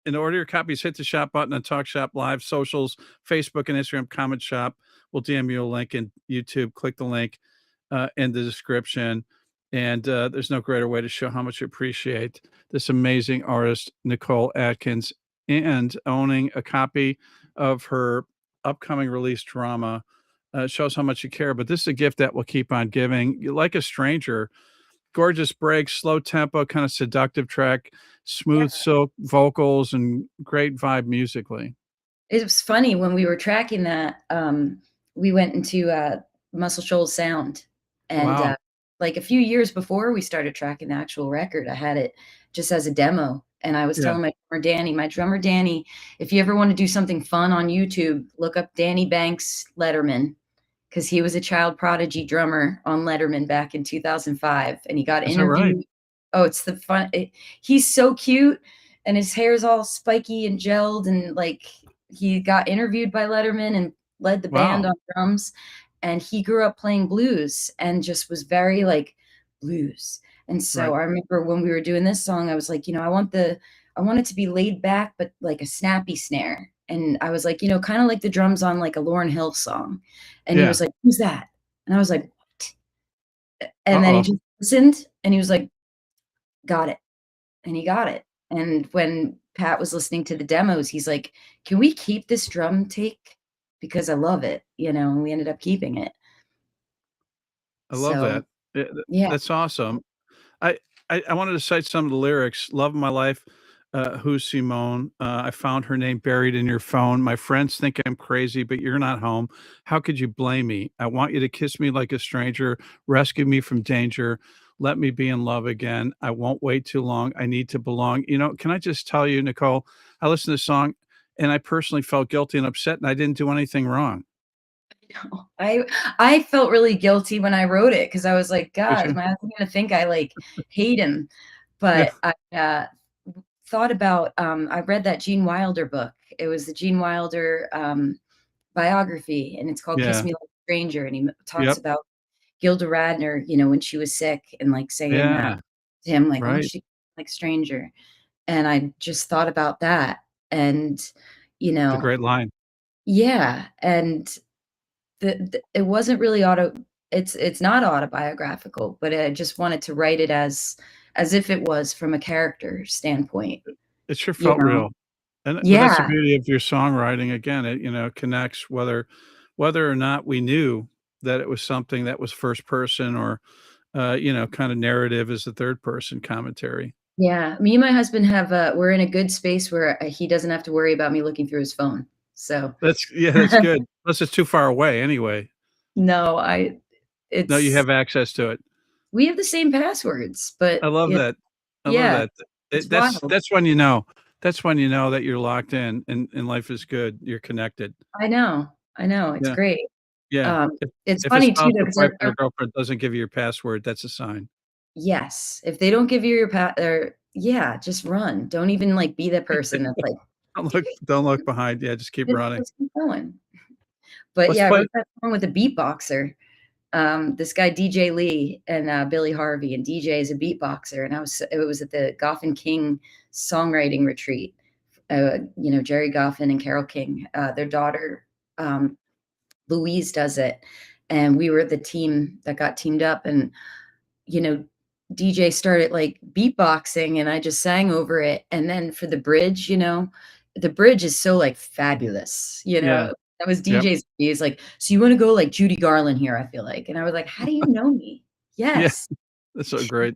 In order your copies, hit the shop button on Talk Shop Live socials, Facebook and Instagram comment shop. We'll DM you a link in YouTube. Click the link in the description. And there's no greater way to show how much you appreciate this amazing artist, Nicole Atkins, and owning a copy of her upcoming release Drama shows how much you care. But this is a gift that will keep on giving. You like a stranger. Gorgeous breaks, slow tempo, kind of seductive track, Yeah. smooth silk vocals, and great vibe musically. It was funny when we were tracking that, we went into, Muscle Shoals Sound, and, Wow. like, a few years before we started tracking the actual record, I had it just as a demo, and I was Yeah. telling my drummer Danny, "If you ever wanna do something fun on YouTube, look up Danny Banks Letterman," 'cause he was a child prodigy drummer on Letterman back in 2005, and he got Is that right? interviewed. Oh, it's the fun he's so cute, and his hair's all spiky and gelled, and, like, he got interviewed by Letterman and led the band Wow. on drums, and he grew up playing blues and just was very, like, blues, And so Right. I remember when we were doing this song, I was like, I want it to be laid back, but like a snappy snare. And I was like, kind of like the drums on like a Lauryn Hill song. And he Yeah. was like, "Who's that?" And I was like, and then he Uh-oh. just listened and he was like, "Got it." And he got it. And when Pat was listening to the demos, he's like, "Can we keep this drum take? Because I love it," and we ended up keeping it. I love So, that. yeah. That's awesome. I I wanted to cite some of the lyrics. "Love of my life, who's Simone? I found her name buried in your phone. My friends think I'm crazy, but you're not home. How could you blame me? I want you to kiss me like a stranger, rescue me from danger, let me be in love again. I won't wait too long. I need to belong." Can I just tell you, Nicole, I listened to the song and I personally felt guilty and upset, and I didn't do anything wrong. No, I felt really guilty when I wrote it because I was like, Did "God, is you? my husband gonna think I, like, hate him?" Yeah, But I, thought about, I read that Gene Wilder book. It was the Gene Wilder, biography, and it's called "Kiss yeah, Me Like a Stranger," and he talks yep, about Gilda Radner, when she was sick and, like, saying, yeah, to him, like, "I want right. you to like a stranger." And I just thought about that, and, you It's a know great line. yeah, and it wasn't really it's not autobiographical, but I just wanted to write it as if it was from a character standpoint, It sure you felt know? real. But that's the Yeah, beauty of your songwriting. Again, it, connects whether or not we knew that it was something that was first person or, kind of narrative as the third person commentary. yeah. Me and my husband have, we're in a good space where, he doesn't have to worry about me looking through his phone, so That's good. Unless it's too far away anyway. no, No, you it's have access to it. we have the same passwords, I but, love that. I love yeah, that. it's That's wild. that's when you know. That's when you know that you're locked in and life is good. You're connected. I know, it's Yeah, great. yeah. Um, If it's if a funny too spouse though, or 'cause boyfriend or girlfriend doesn't give you your password, that's a sign. yes, if they don't give you your or yeah, just run. Don't even, like, be the person that's like, Don't look behind. Yeah, just keep running. Let's keep going." But, Let's yeah, I play wrote that song with a beatboxer, this guy DJ Lee and, Billy Harvey, and DJ is a beatboxer, and it was at the Goffin King songwriting retreat. Jerry Goffin and Carole King, their daughter, um, Louise does it, and we were the team that got teamed up, and you know, DJ started like beatboxing and I just sang over it. And then for the bridge, the bridge is so like fabulous, Yeah, That was yep. DJ's. He's like, "So you want to go like Judy Garland here?" I feel like. And I was like, "How do you know me?" Yeah, Yes. that's so great.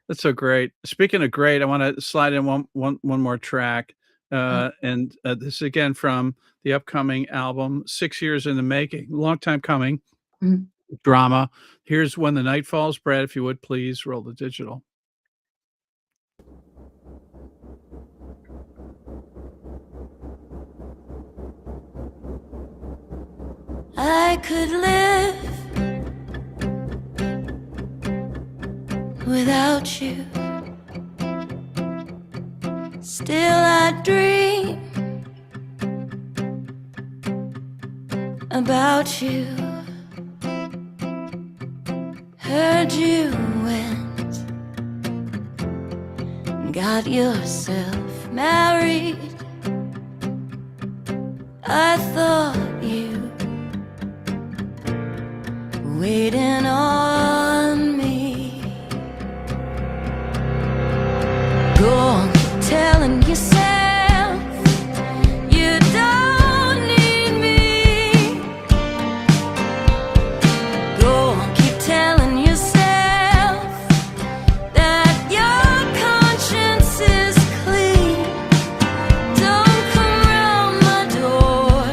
That's so great. Speaking of great, I wanna slide in one more track, Oh, this is again from the upcoming album, 6 years in the making, long time coming, mhm. Drama. Here's When the Night Falls. Brad, if you would please roll the digital. I could live without you. Still I dream about you. Heard you went and got yourself married. I thought you were waiting on me. Go on telling yourself you don't need me. Go on, keep telling yourself that your conscience is clean. Don't come round my door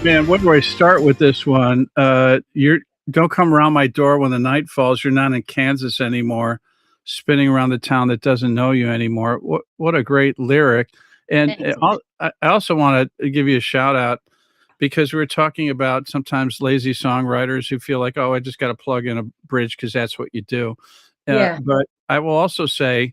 Man, where do I start with this one? You're Don't come around my door when the night falls. You're not in Kansas anymore, spinning around the town that doesn't know you anymore. What a great lyric. And Thanks. I also want to give you a shout out because we were talking about sometimes lazy songwriters who feel like, oh, I just got to plug in a bridge because that's what you do. Yeah. But I will also say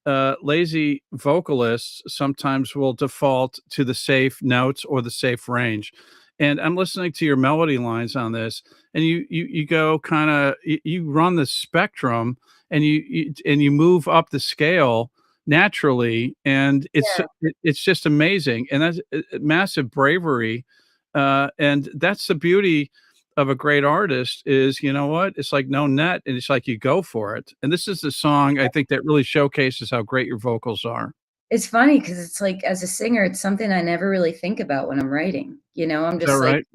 lazy vocalists sometimes will default to the safe notes or the safe range. And I'm listening to your melody lines on this, and you go kind of you run the spectrum, and you move up the scale naturally, and Yeah. it's just amazing, and that's massive bravery, and that's the beauty of a great artist is, you know what? It's like no net, and it's like you go for it. And this is the song I think that really showcases how great your vocals are. It's funny because it's like, as a singer, it's something I never really think about when I'm writing, I'm Is that just like, right?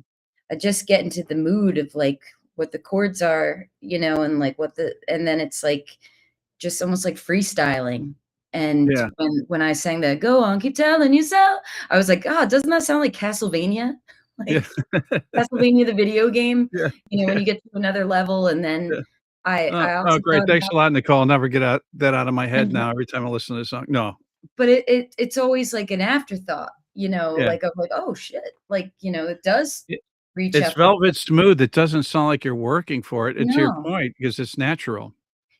I just get into the mood of, like, what the chords are, and, like, and then it's, like, just almost like freestyling, and Yeah, when I sang that, "Go on, keep telling you so," I was like, "Ah, doesn't that sound like Castlevania?" yeah, Like, Castlevania, the video game, yeah, when yeah, you get to another level, and then yeah. I Oh, also great. thought Thanks about a lot, Nicole. I'll never get that out of my head Mhm. now every time I listen to this song. No. But it's always like an afterthought, Yeah. like, I'm like, "Oh, shit," like, it does It reach it's up there. velvet smooth. It doesn't sound like you're working for it, and to your No. point, because it's natural.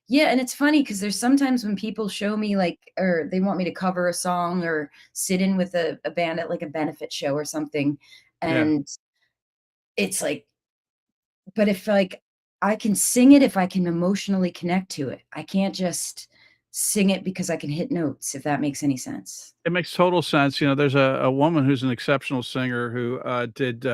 Yeah, and it's funny because there's sometimes when people show me, like, or they want me to cover a song or sit in with a band at, like, a benefit show or something, Yeah. and it's like, but if, like, I can sing it if I can emotionally connect to it. I can't just sing it because I can hit notes, if that makes any sense. It makes total sense. There's a woman who's an exceptional singer who, did,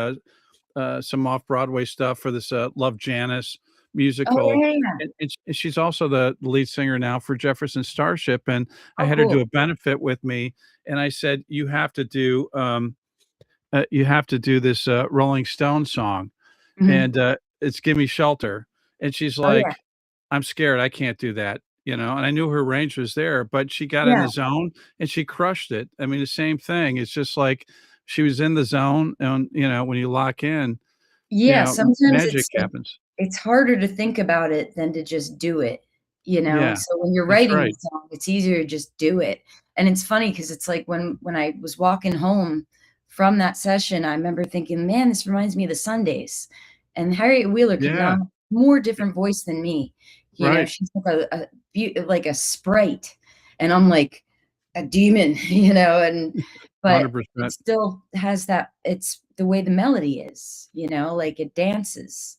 some off-Broadway stuff for this, Love Janis Oh, musical, yeah, yeah, yeah. and she's also the lead singer now for Jefferson Starship, and I Oh, had her do cool. a benefit with me, and I said, you have to do this, Rolling Stone song," Mhm. and, it's "Gimme Shelter," and she's Oh, yeah. like, "I'm scared, I can't do that," and I knew her range was there, but she got in Yeah. the zone and she crushed it. I mean, the same thing, it's just like she was in the zone and, when you lock in, Yeah, sometimes magic it's, like, happens. it's harder to think about it than to just do it, Yeah, So when you're that's writing right. the song, it's easier to just do it, and it's funny because it's like when I was walking home from that session, I remember thinking, "Man, this reminds me of the Sundays," and Harriet Wheeler could not Yeah, have more different voice than me, right, she's like like a sprite, and I'm like a demon, and but it 100%. still has that, it's the way the melody is, like it dances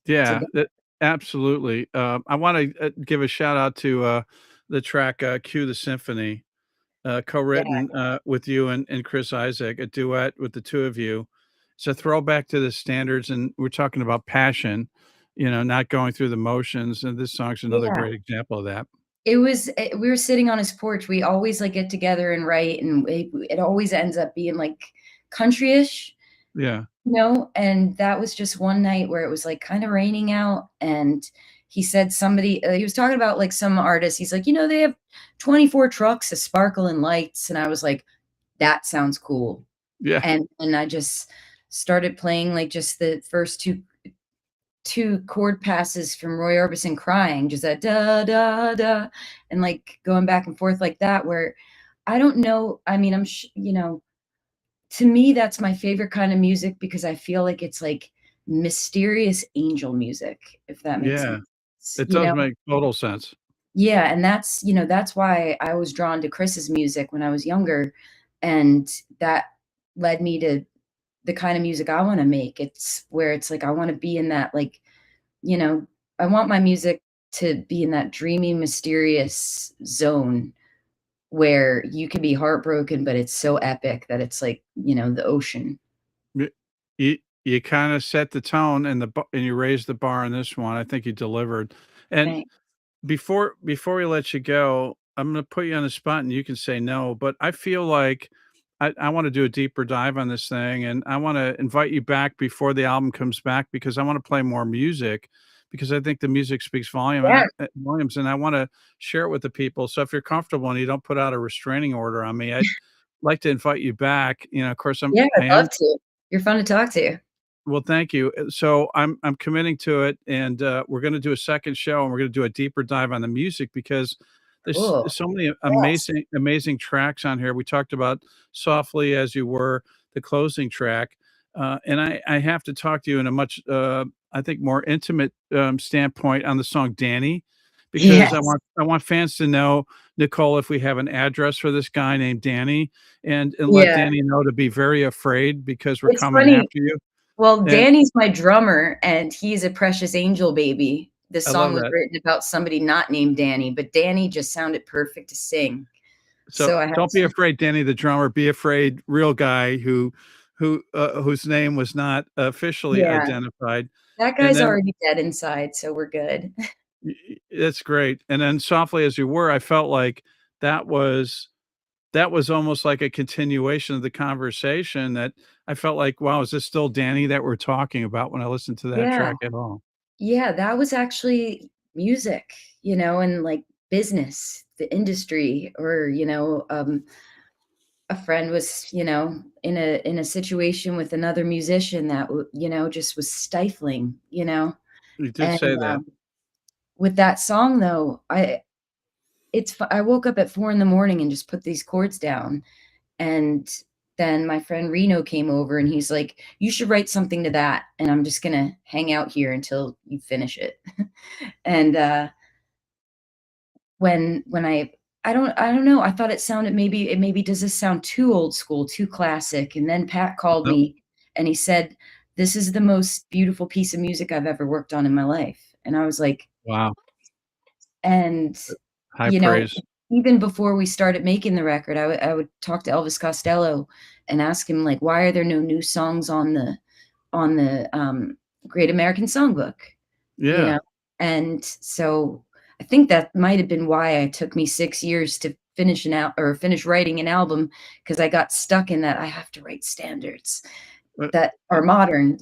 Yeah, together. absolutely. I wanna, give a shout out to, the track, "Cue the Symphony," Yeah, co-written, with you and Chris Isaak, a duet with the 2 of you. It's a throwback to the standards, and we're talking about passion, not going through the motions, and this song's another yeah. great example of that. We were sitting on his porch, we always, like, get together and write, and it always ends up being, like, country-ish, Yeah. and that was just one night where it was, like, kinda raining out, and he said he was talking about, like, some artists, he's like, "They have 24 trucks of sparkling lights," and I was like, "That sounds cool." Yeah. And I just started playing, like, just the first 2 chord passes from Roy Orbison crying, just that "da, da, da," and, like, going back and forth like that, where I don't know, I mean, to me, that's my favorite kind of music because I feel like it's, like, mysterious angel music, if that makes any Yeah. sense, It does make total sense. Yeah, and that's why I was drawn to Chris's music when I was younger, and that led me to the kind of music I wanna make. It's where it's like I wanna be in that, like, you know, I want my music to be in that dreamy, mysterious zone where you can be heartbroken, but it's so epic that it's like, the ocean. Y you kinda set the tone and you raised the bar on this one. I think you delivered. And Thank before we let you go, I'm gonna put you on the spot and you can say no, but I feel like I wanna do a deeper dive on this thing, and I wanna invite you back before the album comes back because I wanna play more music because I think the music speaks Yeah, volumes, and I wanna share it with the people. So if you're comfortable and you don't put out a restraining order on me, I'd like to invite you back. Of course, yeah, I I'd love am to. You're fun to talk to. Well, thank you. So I'm committing to it, and we're going to do a second show, and we're going to do a deeper dive on the music because Cool. there's so many Yes. amazing tracks on here. We talked about "Softly as You Were," the closing track, and I have to talk to you in a much I think more intimate standpoint on the song "Danny," because Yes. I want fans to know, Nicole, if we have an address for this guy named Danny, and let Yeah. Danny know to be very afraid because we're It's coming funny. after you. Well, And Danny's my drummer, and he's a precious angel baby. This I song love was that. written about somebody not named Danny, but Danny just sounded perfect to sing. So So I had don't be to afraid, Danny the drummer. Be afraid, real guy whose name was not officially yeah, identified. that And guy's then already dead inside, so we're good. that's great. And then softly as you were, I felt like that was that was almost like a continuation of the conversation that I felt like, wow, is this still Danny that we're talking about when I listened to that Yeah. track at all? Yeah, that was actually music, and, like, business, the industry, or, a friend was, in a situation with another musician that just was stifling, You did and, say that. with that song, though, I woke up at 4 in the morning and just put these chords down, and then my friend Reno came over, and he's like, "You should write something to that, and I'm just gonna hang out here until you finish it." And, when I don't know, I thought it maybe does this sound too old school, too classic, and then Pat called Nope. me, and he said, "This is the most beautiful piece of music I've ever worked on in my life." And I was like, Wow. and, High you know, praise. even before we started making the record, I would talk to Elvis Costello and ask him, like, "Why are there no new songs on the Great American Songbook?" You Yeah. know? And so I think that might have been why it took me 6 years to finish writing an album, because I got stuck in that I have to write standards Uh, that are modern,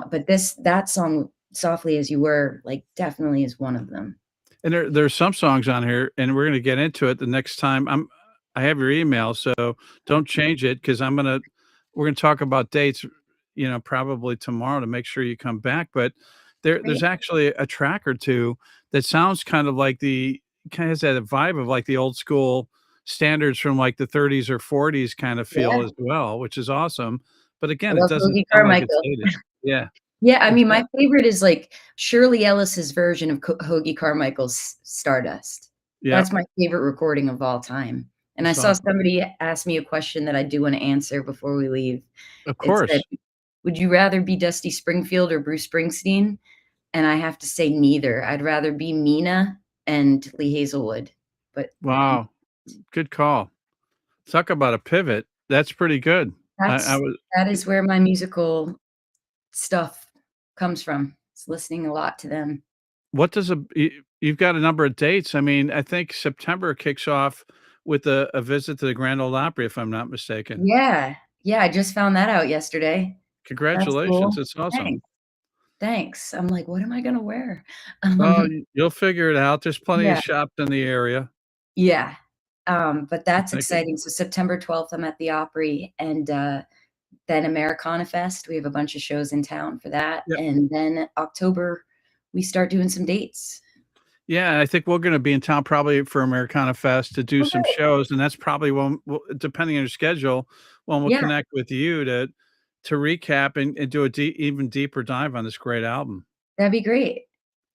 but that song, "Softly as You Were," like, definitely is one of them. And there's some songs on here, and we're gonna get into it the next time. I have your email, so don't change it because we're gonna talk about dates, probably tomorrow to make sure you come back. But there's Great. actually a track or 2 that sounds kind of like kinda has that vibe of like the old school standards from like the 30s or 40s kind of feel Yeah, as well, which is awesome. But I again, it love doesn't Hoagie sound like it's Carmichael. dated. Yeah, Yeah, I mean, my exactly. favorite is, like, Shirley Ellis's version of Hoagie Carmichael's "Stardust." Yeah, That's my favorite recording of all time, and I that's saw awesome. somebody ask me a question that I do wanna answer before we leave. Of It said, course. "Would you rather be Dusty Springfield or Bruce Springsteen?" And I have to say neither. I'd rather be Mina and Lee Hazelwood, but Wow, good call. Talk about a pivot. That's pretty good. I that's was that is where my musical stuff comes from. It's listening a lot to them. what does you've got a number of dates. I mean, I think September kicks off with a visit to the Grand Ole Opry, if I'm not mistaken. Yeah. Yeah, I just found that out yesterday. That's Congratulations, cool. it's awesome. Thanks, thanks. I'm like, "What am I gonna wear?" Oh, Um, you'll figure it out. There's plenty of yeah, shops in the area. yeah. But I that's think it exciting. So September 12th, I'm at the Opry, and, then Americana Fest, we have a bunch of shows in town for that, Yep. and then October, we start doing some dates. Yeah, I think we're gonna be in town probably for Americana Fest to do Oh, some great. shows, and that's probably when we'll depending on your schedule, when we'll Yeah, connect with you to recap and do a even deeper dive on this great album. that'd be great. I'm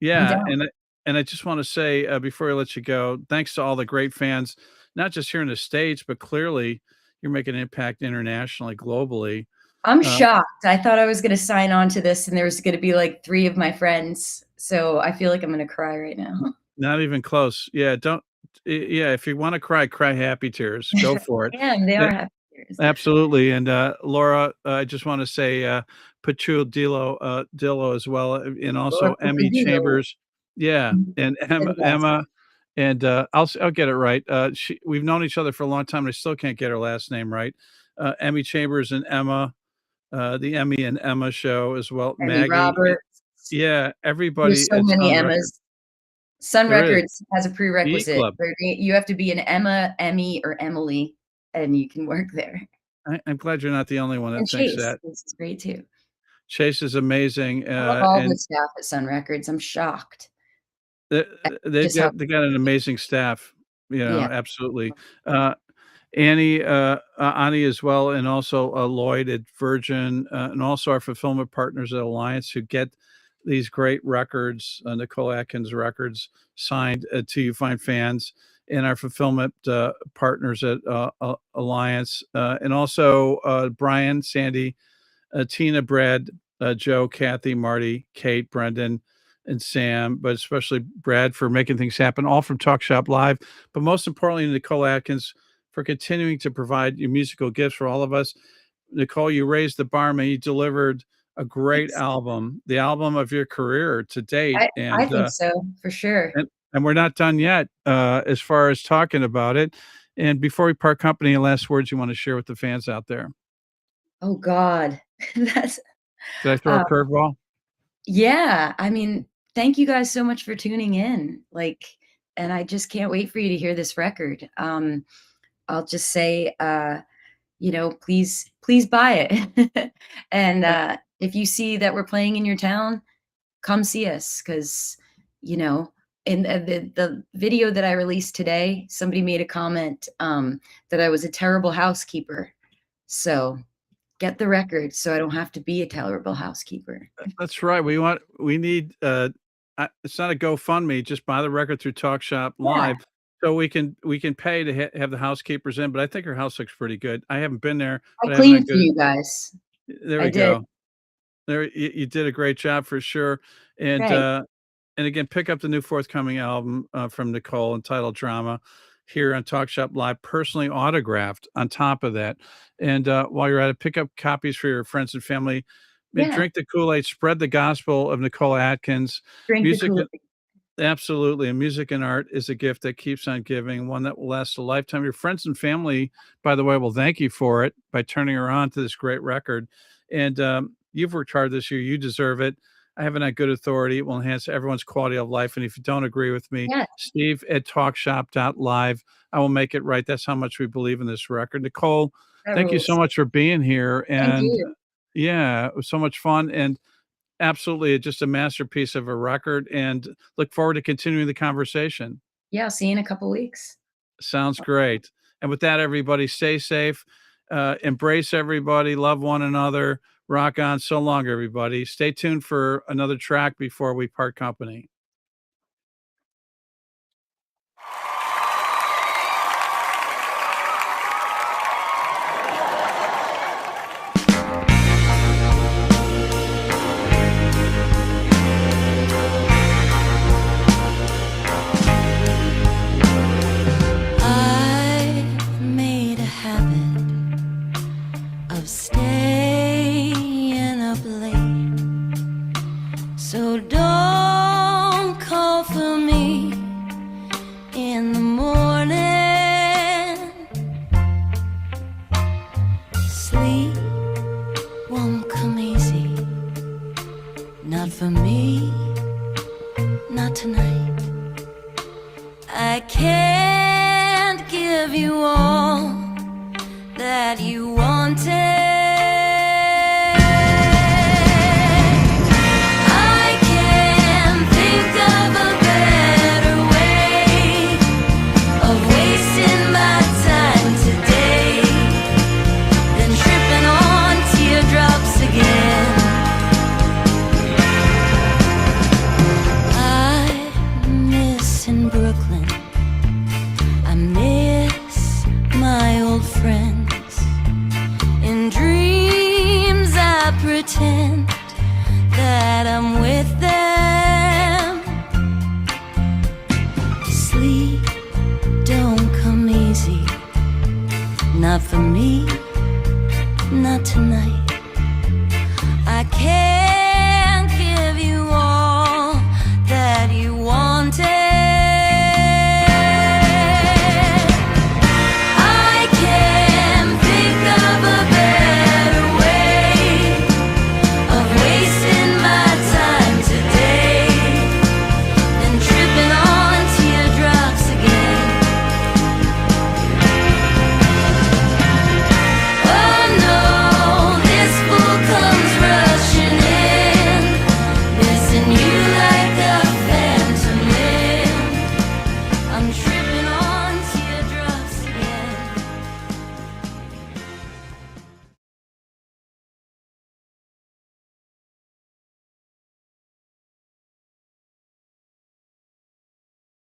Yeah, down. and I just wanna say, before I let you go, thanks to all the great fans, not just here in the States, but clearly you're making an impact internationally, globally. I'm Uh, shocked. I thought I was gonna sign on to this, and there was gonna be, like, 3 of my friends, so I feel like I'm gonna cry right now. Not even close. Yeah, don't yeah, if you wanna cry, cry happy tears. Go for it. They Eh are happy tears. absolutely, and, Laura, I just wanna say, Pachu Dillo as well, and Laura also Emmy Pucciillo. Chambers. Yeah, and Fantastic. Emma, and, I'll get it right. We've known each other for a long time, and I still can't get her last name right. Emmy Chambers and Emma, the Emmy and Emma show as well. Emmy Maggie, Roberts. yeah, everybody There's so at many Sun Records. Emmas. Sun There is. Records has a E prerequisite. Club. You have to be an Emma, Emmy, or Emily, and you can work there. I'm glad you're not the only one that And thinks Chase, that. this is great too. Chase is amazing, I love all the and staff at Sun Records. I'm shocked they at they've just how got they got an amazing staff, yeah. absolutely. Annie as well, and also, Lloyd at Virgin, and also our fulfillment partners at Alliance who get these great records, Nicole Atkins records signed, to you fine fans, and our fulfillment, partners at, Alliance, and also, Brian, Sandy, Tina, Brad, Joe, Kathy, Marty, Kate, Brendan, and Sam, but especially Brad for making things happen, all from Talk Shop Live. But most importantly, Nicole Atkins for continuing to provide you musical gifts for all of us. Nicole, you raised the bar, man. You delivered a great Thanks. album, the album of your career to date, I think so, for sure. and we're not done yet, as far as talking about it. And before we part company, any last words you want to share with the fans out there? Oh god. That's Did I throw a uh, curveball? yeah, I mean, thank you guys so much for tuning in, like, and I just can't wait for you to hear this record. I'll just say, please buy it. And, if you see that we're playing in your town, come see us, 'cause, you know, in the video that I released today, somebody made a comment, that I was a terrible housekeeper. So, get the record so I don't have to be a terrible housekeeper. That's right. We need, it's not a GoFundMe, just buy the record through Talk Shop Yeah, Live so we can pay to have the housekeepers in, but I think her house looks pretty good. I haven't been there, I but I haven't cleaned had for good you guys. there I we did. go. There you did a great job for sure, and, Right. again, pick up the new forthcoming album, from Nicole entitled Drama here on Talk Shop Live, personally autographed on top of that, and, while you're at it, pick up copies for your friends and family. Yeah, Drink the Kool-Aid, spread the gospel of Nicole Atkins. drink the Music Kool-Aid. Absolutely, and music and art is a gift that keeps on giving, one that will last a lifetime. Your friends and family, by the way, will thank you for it by turning her on to this great record, and, you've worked hard this year, you deserve it. I have it on good authority, it will enhance everyone's quality of life, and if you don't agree with me, Yeah, steve@talkshop.live. I will make it right, that's how much we believe in this record. Nicole, that thank you so rules. much for being here, Thank and you. yeah, it was so much fun, and absolutely, just a masterpiece of a record, and look forward to continuing the conversation. Yeah, I'll see you in a couple weeks. Sounds great. And with that, everybody, stay safe, embrace everybody, love one another, rock on. So long, everybody. Stay tuned for another track before we part company. I made a habit of staying up late, so don't call for me in the morning. Sleep won't come easy, not for me, not tonight. I can't give you all that you wanted. I can't think of a better way of wasting my time today than tripping on teardrops again. I miss in Brooklyn, I miss my old friends. In dreams I pretend that I'm with them. Sleep don't come easy, not for me, not tonight.